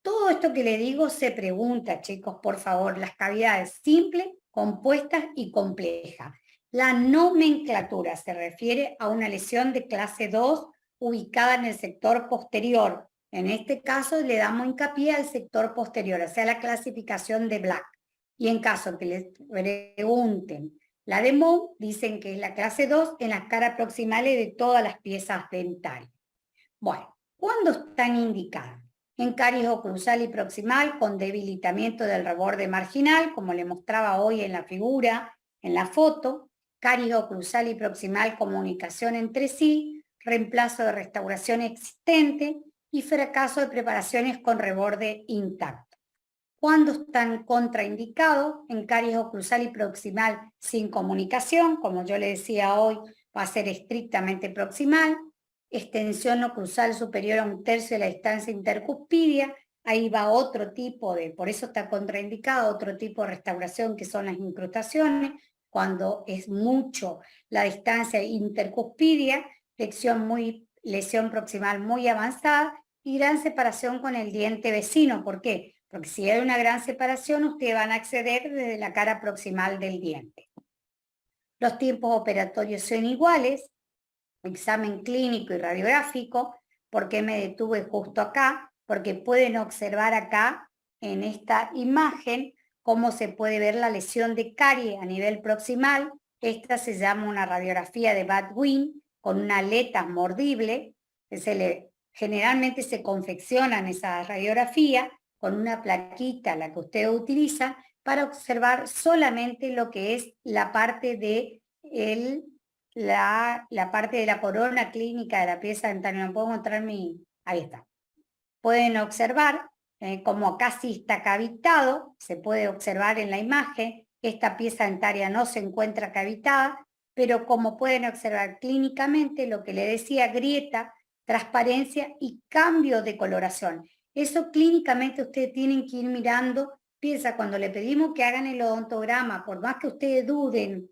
Todo esto que le digo se pregunta, chicos, por favor, las cavidades simples, compuestas y complejas. La nomenclatura se refiere a una lesión de clase 2 ubicada en el sector posterior. En este caso le damos hincapié al sector posterior, o sea, la clasificación de Black. Y en caso que les pregunten la de Mohs, dicen que es la clase 2 en las caras proximales de todas las piezas dentales. Bueno, ¿cuándo están indicadas? En caries oclusal y proximal con debilitamiento del reborde marginal, como le mostraba hoy en la figura, en la foto, caries oclusal y proximal, comunicación entre sí, reemplazo de restauración existente y fracaso de preparaciones con reborde intacto. ¿Cuándo están contraindicados? En caries oclusal y proximal sin comunicación, como yo le decía hoy, va a ser estrictamente proximal. Extensión oclusal superior a 1/3 de la distancia intercuspidia, ahí va otro tipo de, por eso está contraindicado, otro tipo de restauración que son las incrustaciones, cuando es mucho la distancia intercuspidia, lesión proximal muy avanzada y gran separación con el diente vecino. ¿Por qué? Porque si hay una gran separación, ustedes van a acceder desde la cara proximal del diente. Los tiempos operatorios son iguales, examen clínico y radiográfico. ¿Por qué me detuve justo acá? Porque pueden observar acá en esta imagen cómo se puede ver la lesión de carie a nivel proximal. Esta se llama una radiografía de Bad-Win con una aleta mordible, que generalmente se confeccionan esa radiografía con una plaquita, la que ustedes utilizan, para observar solamente lo que es la parte de la parte de la corona clínica de la pieza dental. No puedo mostrar ahí está. Pueden observar como casi está cavitado, se puede observar en la imagen, esta pieza dentaria no se encuentra cavitada, pero como pueden observar clínicamente, lo que le decía, grieta, transparencia y cambio de coloración. Eso clínicamente ustedes tienen que ir mirando. Piensa, cuando le pedimos que hagan el odontograma, por más que ustedes duden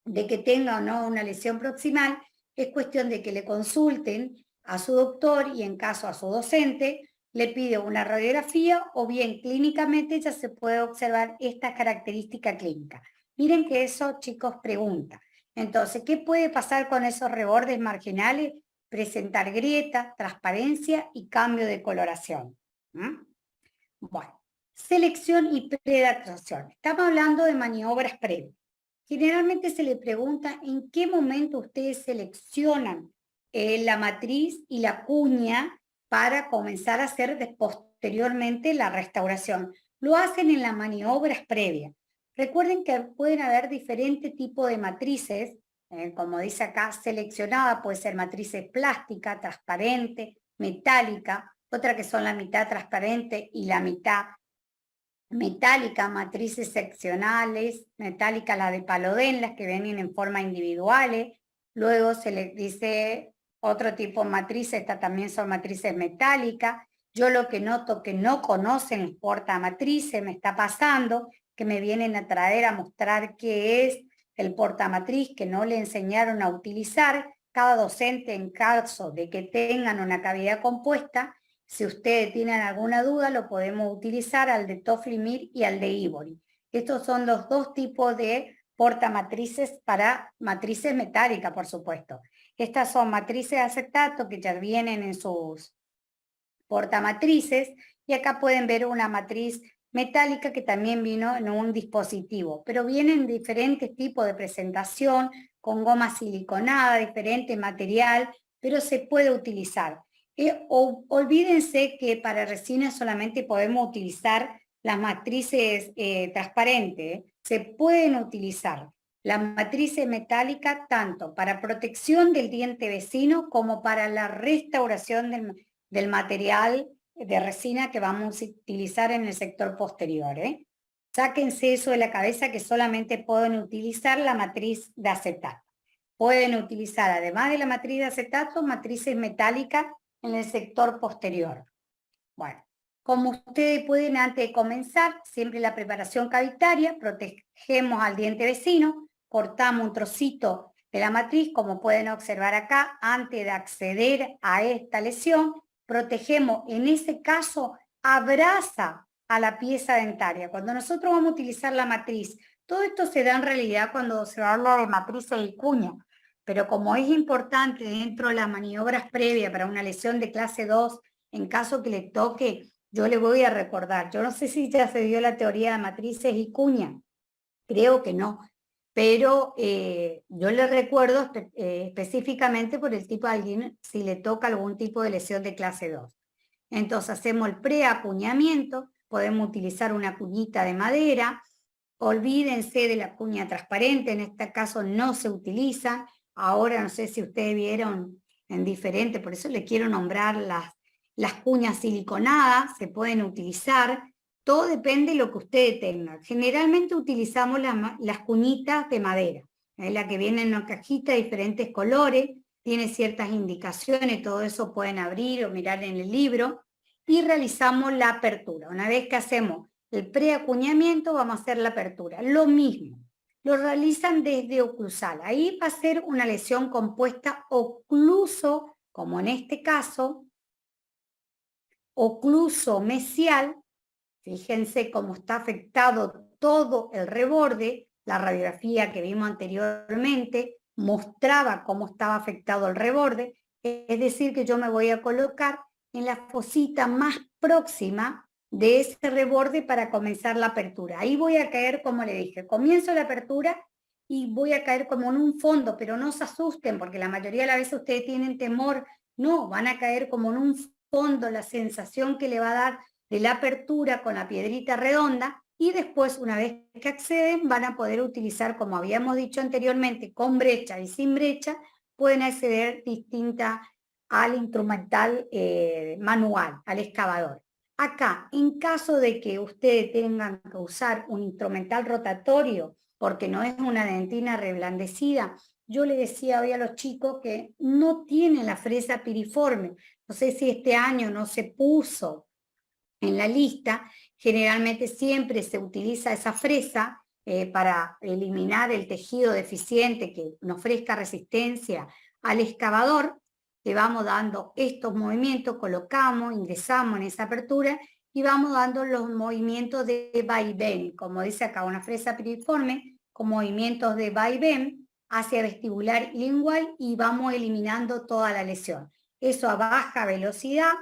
de que tenga o no una lesión proximal, es cuestión de que le consulten a su doctor y en caso a su docente, le pide una radiografía o bien clínicamente ya se puede observar esta característica clínica. Miren que eso, chicos, pregunta. Entonces, ¿qué puede pasar con esos rebordes marginales? Presentar grieta, transparencia y cambio de coloración. Bueno, selección y predactación. Estamos hablando de maniobras previas. Generalmente se le pregunta en qué momento ustedes seleccionan la matriz y la cuña para comenzar a hacer posteriormente la restauración. Lo hacen en las maniobras previas. Recuerden que pueden haber diferentes tipos de matrices, como dice acá, seleccionada, puede ser matrices plástica, transparente, metálica, otra que son la mitad transparente y la mitad metálica, matrices seccionales, metálica la de Palodén, las que vienen en forma individuales. Luego se le dice otro tipo de matrices, estas también son matrices metálicas. Yo lo que noto que no conocen los portamatrices, me está pasando, que me vienen a traer a mostrar qué es el portamatriz, que no le enseñaron a utilizar. Cada docente, en caso de que tengan una cavidad compuesta, si ustedes tienen alguna duda, lo podemos utilizar al de Toflimir y al de Ivory. Estos son los dos tipos de portamatrices para matrices metálicas, por supuesto. Estas son matrices de acetato que ya vienen en sus portamatrices, y acá pueden ver una matriz metálica que también vino en un dispositivo, pero vienen diferentes tipos de presentación, con goma siliconada, diferente material, pero se puede utilizar. Olvídense que para resina solamente podemos utilizar las matrices transparentes, se pueden utilizar las matrices metálicas tanto para protección del diente vecino como para la restauración del material de resina que vamos a utilizar en el sector posterior. Sáquense eso de la cabeza que solamente pueden utilizar la matriz de acetato. Pueden utilizar, además de la matriz de acetato, matrices metálicas en el sector posterior. Bueno, como ustedes pueden, antes de comenzar, siempre la preparación cavitaria, protegemos al diente vecino, cortamos un trocito de la matriz, como pueden observar acá, antes de acceder a esta lesión, protegemos, en ese caso, abraza a la pieza dentaria. Cuando nosotros vamos a utilizar la matriz, todo esto se da en realidad cuando se habla de matrices y cuña, pero como es importante dentro de las maniobras previas para una lesión de clase 2, en caso que le toque, yo le voy a recordar. Yo no sé si ya se dio la teoría de matrices y cuña, creo que no, pero yo le recuerdo específicamente por el tipo de alguien, si le toca algún tipo de lesión de clase 2. Entonces hacemos el preacuñamiento, podemos utilizar una cuñita de madera, olvídense de la cuña transparente, en este caso no se utiliza. Ahora no sé si ustedes vieron en diferente, por eso le quiero nombrar las cuñas siliconadas, se pueden utilizar, todo depende de lo que ustedes tengan. Generalmente utilizamos las cuñitas de madera, la que viene en una cajita de diferentes colores, tiene ciertas indicaciones, todo eso pueden abrir o mirar en el libro, y realizamos la apertura. Una vez que hacemos el preacuñamiento, vamos a hacer la apertura. Lo mismo, lo realizan desde oclusal. Ahí va a ser una lesión compuesta ocluso, como en este caso, ocluso mesial. Fíjense cómo está afectado todo el reborde. La radiografía que vimos anteriormente mostraba cómo estaba afectado el reborde. Es decir, que yo me voy a colocar en la fosita más próxima de ese reborde para comenzar la apertura. Ahí voy a caer, como le dije, comienzo la apertura y voy a caer como en un fondo, pero no se asusten porque la mayoría de las veces ustedes tienen temor. No, van a caer como en un fondo, la sensación que le va a dar de la apertura con la piedrita redonda, y después, una vez que acceden, van a poder utilizar, como habíamos dicho anteriormente, con brecha y sin brecha, pueden acceder distinta al instrumental manual, al excavador. Acá, en caso de que ustedes tengan que usar un instrumental rotatorio, porque no es una dentina reblandecida, yo le decía hoy a los chicos que no tienen la fresa piriforme. No sé si este año no se puso en la lista, generalmente siempre se utiliza esa fresa para eliminar el tejido deficiente que nos ofrezca resistencia al excavador. Le vamos dando estos movimientos, colocamos, ingresamos en esa apertura y vamos dando los movimientos de vaivén, como dice acá, una fresa piriforme con movimientos de vaivén hacia vestibular y lingual, y vamos eliminando toda la lesión. Eso a baja velocidad.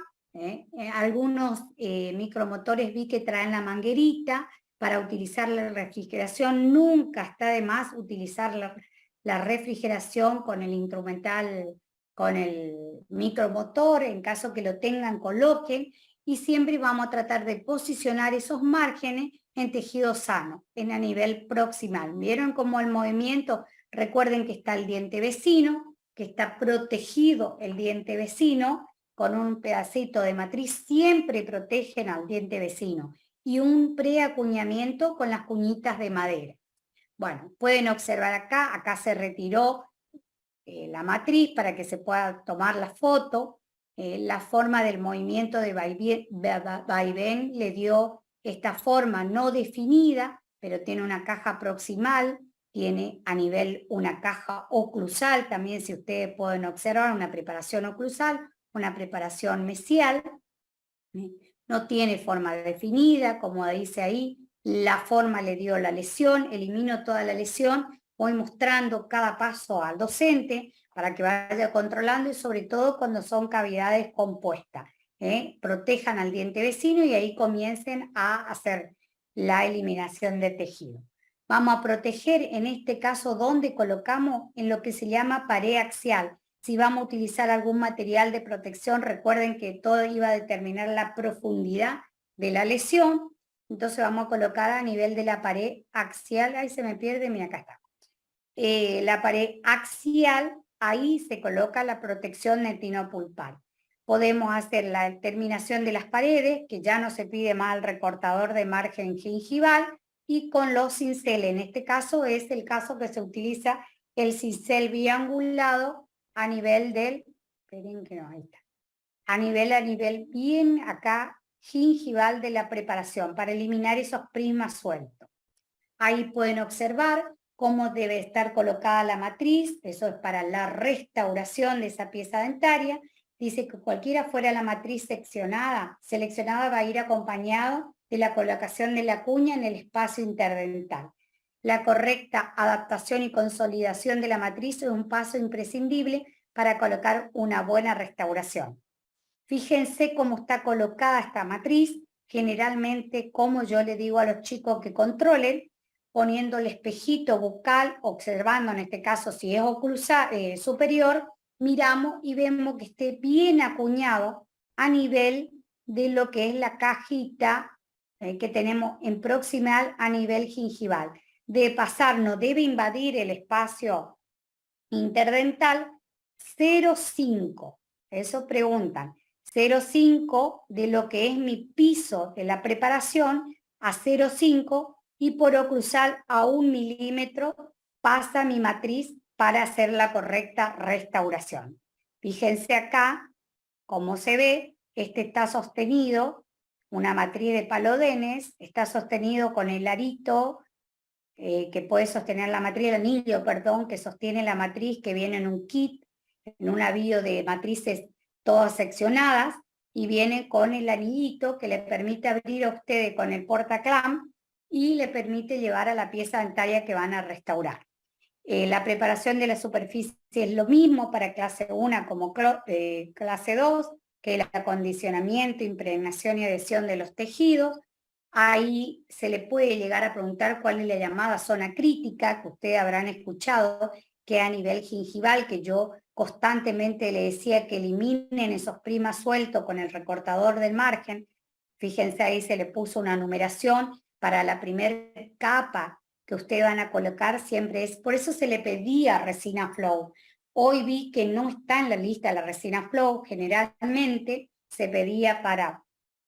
Algunos micromotores vi que traen la manguerita para utilizar la refrigeración. Nunca está de más utilizar la refrigeración con el instrumental, con el micromotor, en caso que lo tengan, coloquen, y siempre vamos a tratar de posicionar esos márgenes en tejido sano, a nivel proximal. ¿Vieron cómo el movimiento? Recuerden que está el diente vecino, que está protegido el diente vecino, con un pedacito de matriz, siempre protegen al diente vecino, y un preacuñamiento con las cuñitas de madera. Bueno, pueden observar acá se retiró la matriz para que se pueda tomar la foto. La forma del movimiento de vaivén le dio esta forma no definida, pero tiene una caja proximal, tiene a nivel una caja oclusal, también si ustedes pueden observar una preparación oclusal, una preparación mesial, no tiene forma definida, como dice ahí, la forma le dio la lesión, elimino toda la lesión, voy mostrando cada paso al docente para que vaya controlando, y sobre todo cuando son cavidades compuestas, protejan al diente vecino y ahí comiencen a hacer la eliminación de tejido. Vamos a proteger en este caso donde colocamos en lo que se llama pared axial. Si vamos a utilizar algún material de protección, recuerden que todo iba a determinar la profundidad de la lesión. Entonces vamos a colocar a nivel de la pared axial, ahí se me pierde, mira acá está. La pared axial, ahí se coloca la protección netinopulpar. Podemos hacer la determinación de las paredes, que ya no se pide más al recortador de margen gingival, y con los cinceles. En este caso es el caso que se utiliza el cincel biangulado a nivel del, esperen que no, ahí está, a nivel bien acá gingival de la preparación, para eliminar esos prismas sueltos. Ahí pueden observar cómo debe estar colocada la matriz, eso es para la restauración de esa pieza dentaria. Dice que cualquiera fuera la matriz seleccionada va a ir acompañado de la colocación de la cuña en el espacio interdental. La correcta adaptación y consolidación de la matriz es un paso imprescindible para colocar una buena restauración. Fíjense cómo está colocada esta matriz, generalmente como yo le digo a los chicos que controlen, poniendo el espejito bucal, observando en este caso si es superior, miramos y vemos que esté bien acuñado a nivel de lo que es la cajita que tenemos en proximal a nivel gingival. De pasar, no debe invadir el espacio interdental. 0,5, eso preguntan, 0,5 de lo que es mi piso de la preparación a 0,5 y por oclusal a 1 milímetro pasa mi matriz para hacer la correcta restauración. Fíjense acá cómo se ve, este está sostenido, una matriz de palodenes, está sostenido con el arito que puede sostener la matriz, el anillo, perdón, que sostiene la matriz que viene en un kit, en un avío de matrices todas seccionadas, y viene con el anillito que le permite abrir a ustedes con el portaclam y le permite llevar a la pieza dentaria que van a restaurar. La preparación de la superficie es lo mismo para clase 1 como clase 2, que el acondicionamiento, impregnación y adhesión de los tejidos. Ahí se le puede llegar a preguntar cuál es la llamada zona crítica, que ustedes habrán escuchado, que a nivel gingival, que yo constantemente le decía que eliminen esos primas sueltos con el recortador del margen. Fíjense, ahí se le puso una numeración para la primera capa que ustedes van a colocar, siempre es, por eso se le pedía resina flow. Hoy vi que no está en la lista la resina flow, generalmente se pedía para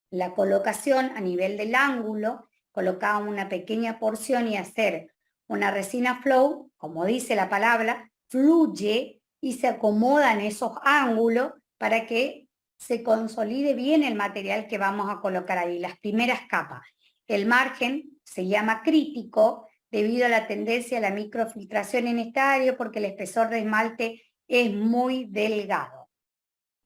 la colocación a nivel del ángulo, colocaban una pequeña porción y hacer una resina flow, como dice la palabra, fluye y se acomoda en esos ángulos para que se consolide bien el material que vamos a colocar ahí, las primeras capas. El margen se llama crítico debido a la tendencia a la microfiltración en esta área porque el espesor de esmalte es muy delgado.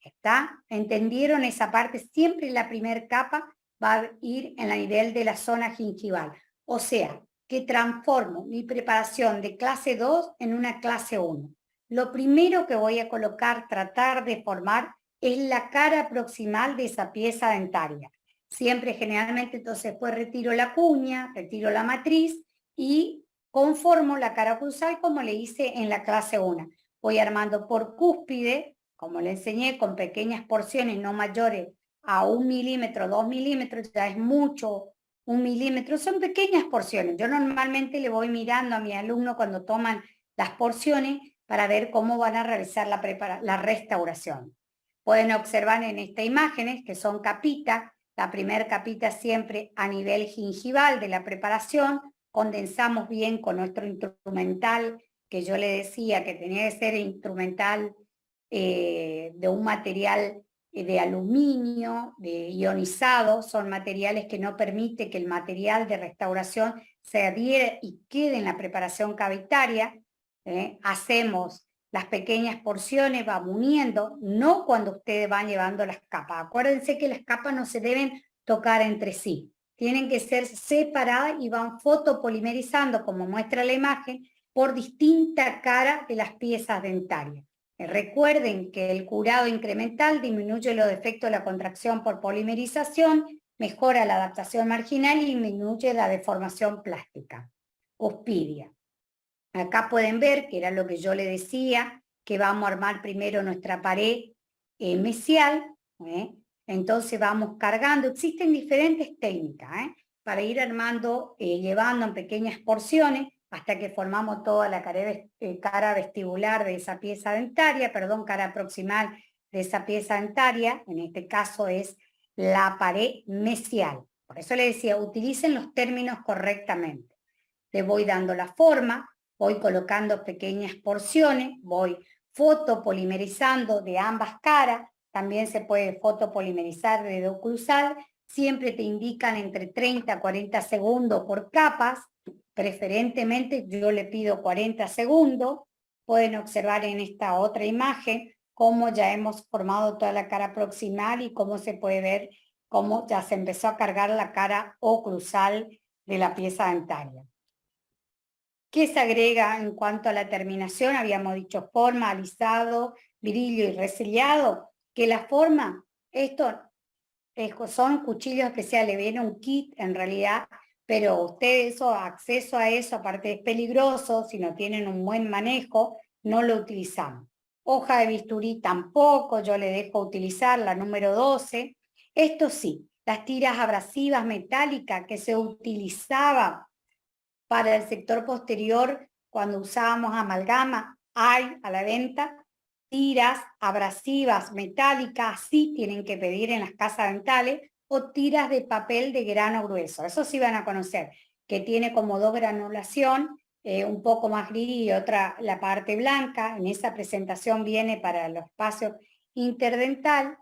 ¿Está? ¿Entendieron esa parte? Siempre la primera capa va a ir en el nivel de la zona gingival. O sea, que transformo mi preparación de clase 2 en una clase 1. Lo primero que voy a colocar, tratar de formar, es la cara proximal de esa pieza dentaria. Siempre, generalmente, entonces, pues retiro la cuña, retiro la matriz y conformo la cara cruzal como le hice en la clase 1. Voy armando por cúspide, como le enseñé, con pequeñas porciones no mayores a 1 milímetro, 2 milímetros, ya es mucho, 1 milímetro, son pequeñas porciones. Yo normalmente le voy mirando a mi alumno cuando toman las porciones para ver cómo van a realizar la restauración. Pueden observar en estas imágenes que son capitas, la primera capita siempre a nivel gingival de la preparación, condensamos bien con nuestro instrumental, que yo le decía que tenía que ser instrumental de un material de aluminio, de ionizado, son materiales que no permite que el material de restauración se adhiera y quede en la preparación cavitaria. Hacemos las pequeñas porciones, vamos uniendo, no cuando ustedes van llevando las capas. Acuérdense que las capas no se deben tocar entre sí, tienen que ser separadas y van fotopolimerizando, como muestra la imagen, por distinta cara de las piezas dentarias. Recuerden que el curado incremental disminuye los efectos de la contracción por polimerización, mejora la adaptación marginal y disminuye la deformación plástica. Cuspidia. Acá pueden ver, que era lo que yo le decía, que vamos a armar primero nuestra pared mesial, entonces vamos cargando. Existen diferentes técnicas para ir armando, llevando en pequeñas porciones hasta que formamos toda la cara vestibular de esa pieza dentaria, cara proximal de esa pieza dentaria, en este caso es la pared mesial. Por eso le decía, utilicen los términos correctamente. Le voy dando la forma, voy colocando pequeñas porciones, voy fotopolimerizando de ambas caras, también se puede fotopolimerizar de oclusal, siempre te indican entre 30 a 40 segundos por capas, preferentemente yo le pido 40 segundos, pueden observar en esta otra imagen cómo ya hemos formado toda la cara proximal y cómo se puede ver cómo ya se empezó a cargar la cara oclusal de la pieza dentaria. ¿Qué se agrega en cuanto a la terminación? Habíamos dicho forma, alisado, brillo y resellado. Que la forma, esto son cuchillos especiales, viene un kit en realidad, pero ustedes acceso a eso, aparte es peligroso, si no tienen un buen manejo, no lo utilizamos. Hoja de bisturí tampoco, yo le dejo utilizar la número 12. Esto sí, las tiras abrasivas metálicas que se utilizaban para el sector posterior, cuando usábamos amalgama, hay a la venta tiras abrasivas metálicas, sí tienen que pedir en las casas dentales, o tiras de papel de grano grueso. Eso sí van a conocer, que tiene como dos granulación, un poco más gris y otra la parte blanca. En esa presentación viene para los espacios interdental,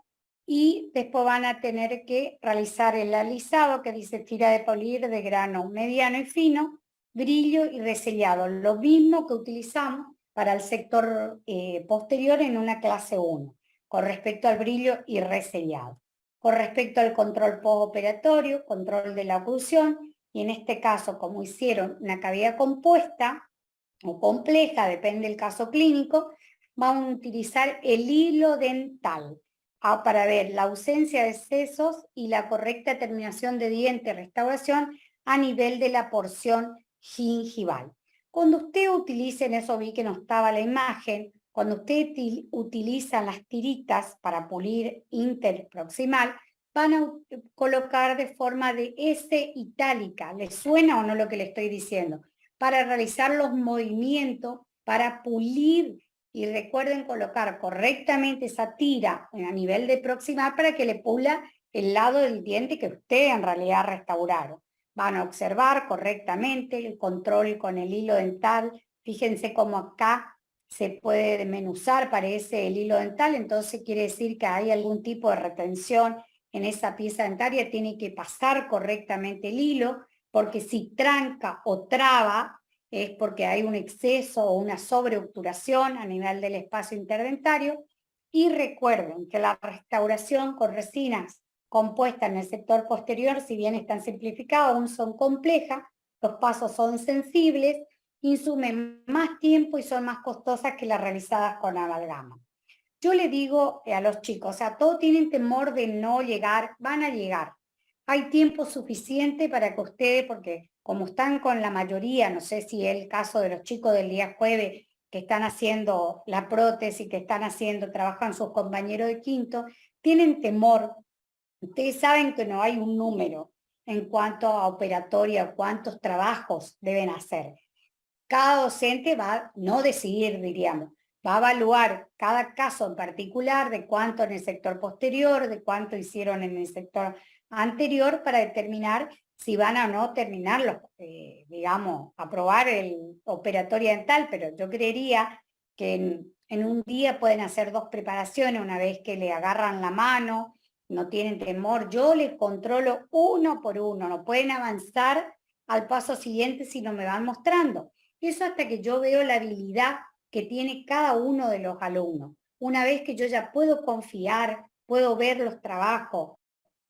y después van a tener que realizar el alisado que dice tira de polir de grano mediano y fino, brillo y resellado, lo mismo que utilizamos para el sector posterior en una clase 1, con respecto al brillo y resellado. Con respecto al control postoperatorio, control de la oclusión, y en este caso, como hicieron una cavidad compuesta o compleja, depende del caso clínico, vamos a utilizar el hilo dental para ver la ausencia de excesos y la correcta terminación de diente, restauración a nivel de la porción gingival. Cuando usted utilice, en eso vi que no estaba la imagen, cuando usted utiliza las tiritas para pulir interproximal, van a colocar de forma de S itálica. ¿Les suena o no lo que le estoy diciendo? Para realizar los movimientos, para pulir, y recuerden colocar correctamente esa tira a nivel de proximal para que le pula el lado del diente que usted en realidad restauraron. Van a observar correctamente el control con el hilo dental. Fíjense cómo acá se puede desmenuzar, parece el hilo dental, entonces quiere decir que hay algún tipo de retención en esa pieza dentaria, tiene que pasar correctamente el hilo, porque si tranca o traba, es porque hay un exceso o una sobreobturación a nivel del espacio interdentario. Y recuerden que la restauración con resinas compuestas en el sector posterior, si bien están simplificadas, aún son complejas, los pasos son sensibles, insumen más tiempo y son más costosas que las realizadas con amalgama. Yo le digo a los chicos, todos tienen temor de no llegar, van a llegar. Hay tiempo suficiente para que ustedes, porque como están con la mayoría, no sé si es el caso de los chicos del día jueves que están haciendo la prótesis, que están haciendo, trabajan sus compañeros de quinto, tienen temor. Ustedes saben que no hay un número en cuanto a operatoria, cuántos trabajos deben hacer. Cada docente va a no decidir, diríamos, va a evaluar cada caso en particular de cuánto en el sector posterior, de cuánto hicieron en el sector anterior para determinar si van a no terminarlo, digamos, aprobar el operatorio dental, pero yo creería que en un día pueden hacer 2 preparaciones una vez que le agarran la mano, no tienen temor, yo les controlo uno por uno, no pueden avanzar al paso siguiente si no me van mostrando. Eso hasta que yo veo la habilidad que tiene cada uno de los alumnos. Una vez que yo ya puedo confiar, puedo ver los trabajos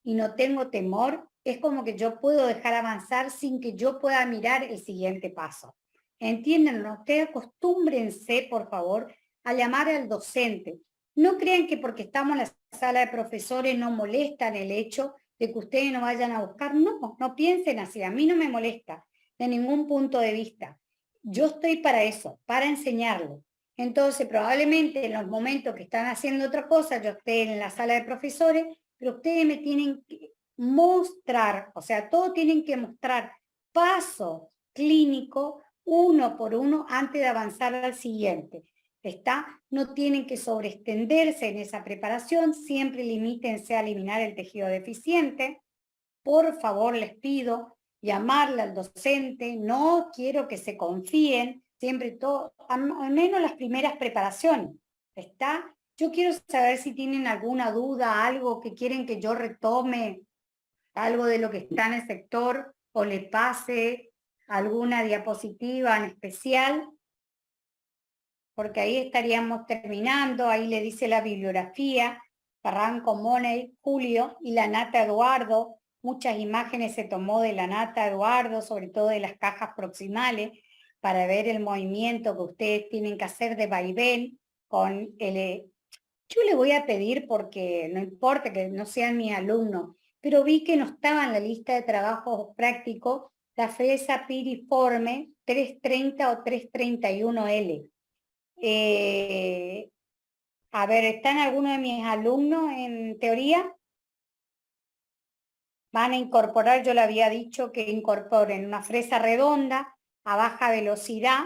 y no tengo temor, es como que yo puedo dejar avanzar sin que yo pueda mirar el siguiente paso. ¿Entienden? Ustedes acostúmbrense, por favor, a llamar al docente. No crean que porque estamos en la sala de profesores no molestan el hecho de que ustedes no vayan a buscar. No, no piensen así. A mí no me molesta de ningún punto de vista. Yo estoy para eso, para enseñarlo. Entonces, probablemente en los momentos que están haciendo otra cosa, yo esté en la sala de profesores, pero ustedes me tienen que mostrar, o sea, todos tienen que mostrar paso clínico uno por uno antes de avanzar al siguiente. ¿Está? No tienen que sobreextenderse en esa preparación, siempre limítense a eliminar el tejido deficiente. Por favor, les pido llamarle al docente, no quiero que se confíen, siempre todo, al menos las primeras preparaciones, ¿está? Yo quiero saber si tienen alguna duda, algo que quieren que yo retome, algo de lo que está en el sector, o le pase alguna diapositiva en especial, porque ahí estaríamos terminando, ahí le dice la bibliografía, Barranco, Money, Julio y la Nata Eduardo. Muchas imágenes se tomó de la Nata Eduardo, sobre todo de las cajas proximales, para ver el movimiento que ustedes tienen que hacer de vaivén con el... Yo le voy a pedir, porque no importa que no sean mis alumnos, pero vi que no estaba en la lista de trabajos prácticos la fresa piriforme 330 o 331L. A ver, ¿están algunos de mis alumnos en teoría? Van a incorporar, yo le había dicho que incorporen una fresa redonda a baja velocidad,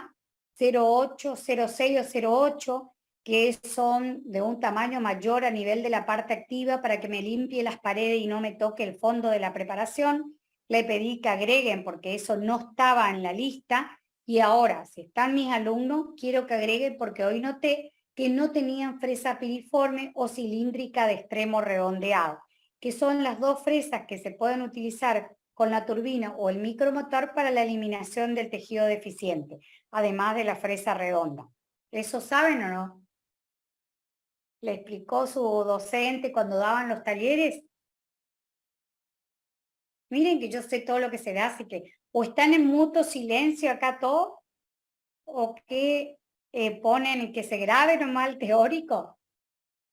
0,8, 0,6 o 0,8, que son de un tamaño mayor a nivel de la parte activa para que me limpie las paredes y no me toque el fondo de la preparación. Le pedí que agreguen porque eso no estaba en la lista. Y ahora, si están mis alumnos, quiero que agreguen porque hoy noté que no tenían fresa piriforme o cilíndrica de extremo redondeado, que son las dos fresas que se pueden utilizar con la turbina o el micromotor para la eliminación del tejido deficiente, además de la fresa redonda. ¿Eso saben o no? ¿Le explicó su docente cuando daban los talleres? Miren que yo sé todo lo que se da, así que o están en mutuo silencio acá todos, o que ponen que se grabe nomás el teórico.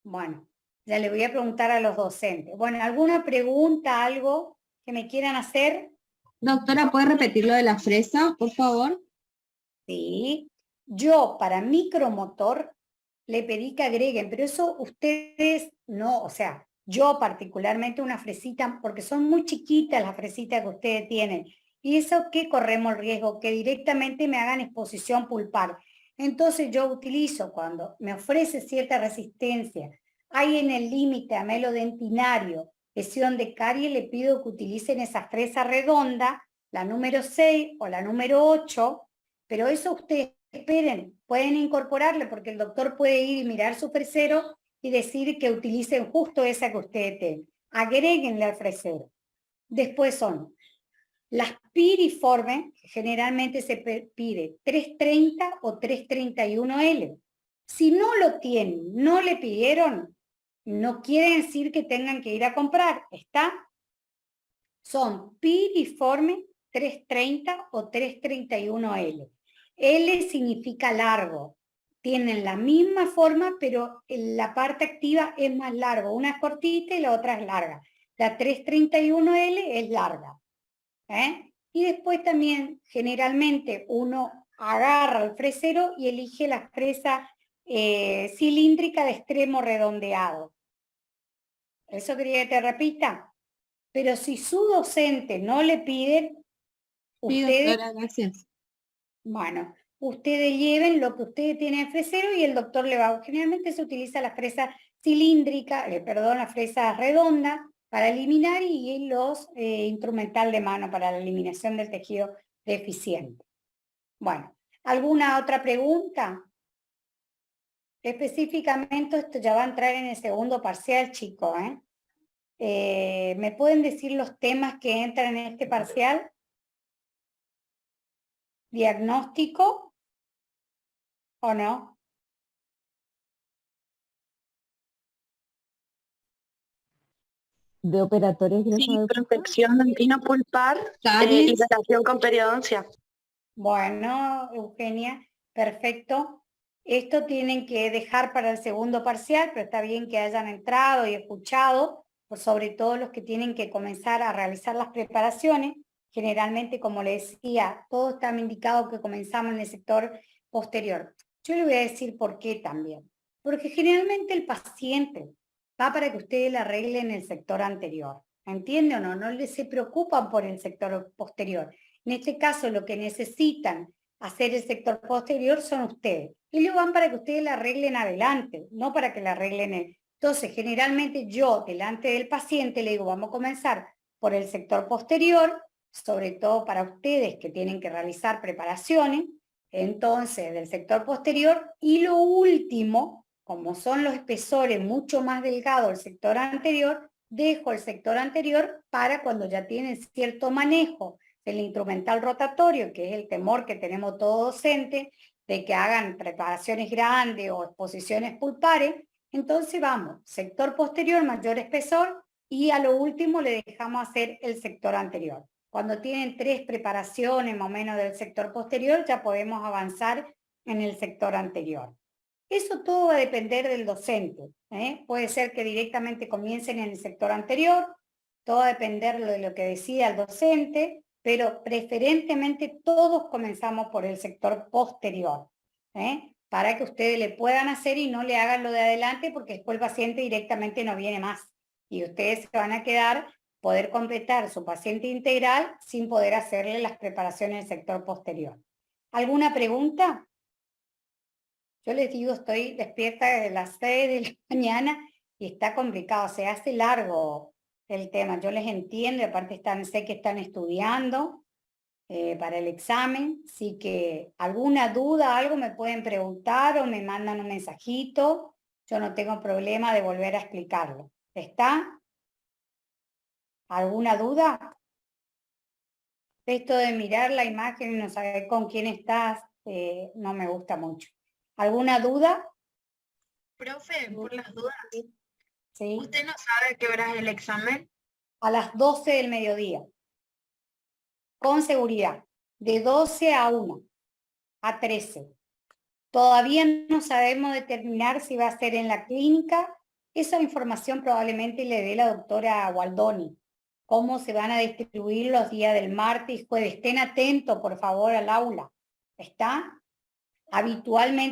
Bueno, ya le voy a preguntar a los docentes. Bueno, ¿alguna pregunta, algo que me quieran hacer? Doctora, ¿puede repetir lo de la fresa, por favor? Sí. Yo para micromotor le pedí que agreguen, pero eso ustedes no, o sea, yo particularmente una fresita, porque son muy chiquitas las fresitas que ustedes tienen, y eso que corremos el riesgo, que directamente me hagan exposición pulpar. Entonces yo utilizo cuando me ofrece cierta resistencia, hay en el límite amelodentinario, lesión de caries, le pido que utilicen esa fresa redonda, la número 6 o la número 8, pero eso ustedes esperen, pueden incorporarle porque el doctor puede ir y mirar su fresero y decir que utilicen justo esa que ustedes tienen. Agréguenle al fresero. Después son las piriformes, generalmente se pide 330 o 331L. Si no lo tienen, no le pidieron, no quiere decir que tengan que ir a comprar, ¿está? Son piriforme 330 o 331L. L significa largo. Tienen la misma forma, pero la parte activa es más larga. Una es cortita y la otra es larga. La 331L es larga. Y después también, generalmente, uno agarra el fresero y elige la fresa cilíndrica de extremo redondeado. ¿Eso quería que te repita? Pero si su docente no le piden, Sí, ustedes, doctora, gracias. bueno, ustedes lleven lo que ustedes tienen en fresero y el doctor le va. Generalmente se utiliza la fresa cilíndrica, perdón, la fresa redonda para eliminar y los instrumental de mano para la eliminación del tejido deficiente. Bueno, ¿alguna otra pregunta? Específicamente esto ya va a entrar en el segundo parcial, chicos, ¿me pueden decir los temas que entran en este parcial? ¿Diagnóstico o no? De operatorios Sí, gruesos protección antinopulpar y Caries. hidratación con periodoncia. Bueno, Eugenia, perfecto. Esto tienen que dejar para el segundo parcial, pero está bien que hayan entrado y escuchado, por sobre todo los que tienen que comenzar a realizar las preparaciones. Generalmente, como les decía, todo está indicado que comenzamos en el sector posterior. Yo le voy a decir por qué también. Porque generalmente el paciente va para que ustedes le arreglen el sector anterior. ¿Entiende o no? No se preocupan por el sector posterior. En este caso, lo que necesitan hacer el sector posterior son ustedes. Y luego van para que ustedes le arreglen adelante, no para que le arreglen él. Entonces, generalmente yo, delante del paciente, le digo, vamos a comenzar por el sector posterior, sobre todo para ustedes que tienen que realizar preparaciones, entonces del sector posterior, y lo último, como son los espesores mucho más delgados del sector anterior, dejo el sector anterior para cuando ya tienen cierto manejo del instrumental rotatorio, que es el temor que tenemos todo docente, de que hagan preparaciones grandes o exposiciones pulpares. Entonces vamos, sector posterior, mayor espesor, y a lo último le dejamos hacer el sector anterior. Cuando tienen 3 preparaciones más o menos del sector posterior, ya podemos avanzar en el sector anterior. Eso todo va a depender del docente. Puede ser que directamente comiencen en el sector anterior, todo va a depender de lo que decida el docente, pero preferentemente todos comenzamos por el sector posterior, para que ustedes le puedan hacer y no le hagan lo de adelante, porque después el paciente directamente no viene más. Y ustedes se van a quedar, poder completar su paciente integral sin poder hacerle las preparaciones del sector posterior. ¿Alguna pregunta? Yo les digo, estoy despierta desde las 6 de la mañana y está complicado, se hace largo el tema. Yo les entiendo, y aparte sé que están estudiando para el examen, así que alguna duda, algo me pueden preguntar o me mandan un mensajito. Yo no tengo problema de volver a explicarlo. ¿Está? ¿Alguna duda? Esto de mirar la imagen y no saber con quién estás, no me gusta mucho. ¿Alguna duda? Profe, por las dudas, Sí. ¿usted no sabe a qué hora es el examen? A las 12 del mediodía. Con seguridad. De 12 a 1. A 13. Todavía no sabemos determinar si va a ser en la clínica. Esa información probablemente le dé la doctora Gualdoni. Cómo se van a distribuir los días del martes y jueves. Estén atentos, por favor, al aula. ¿Está? Habitualmente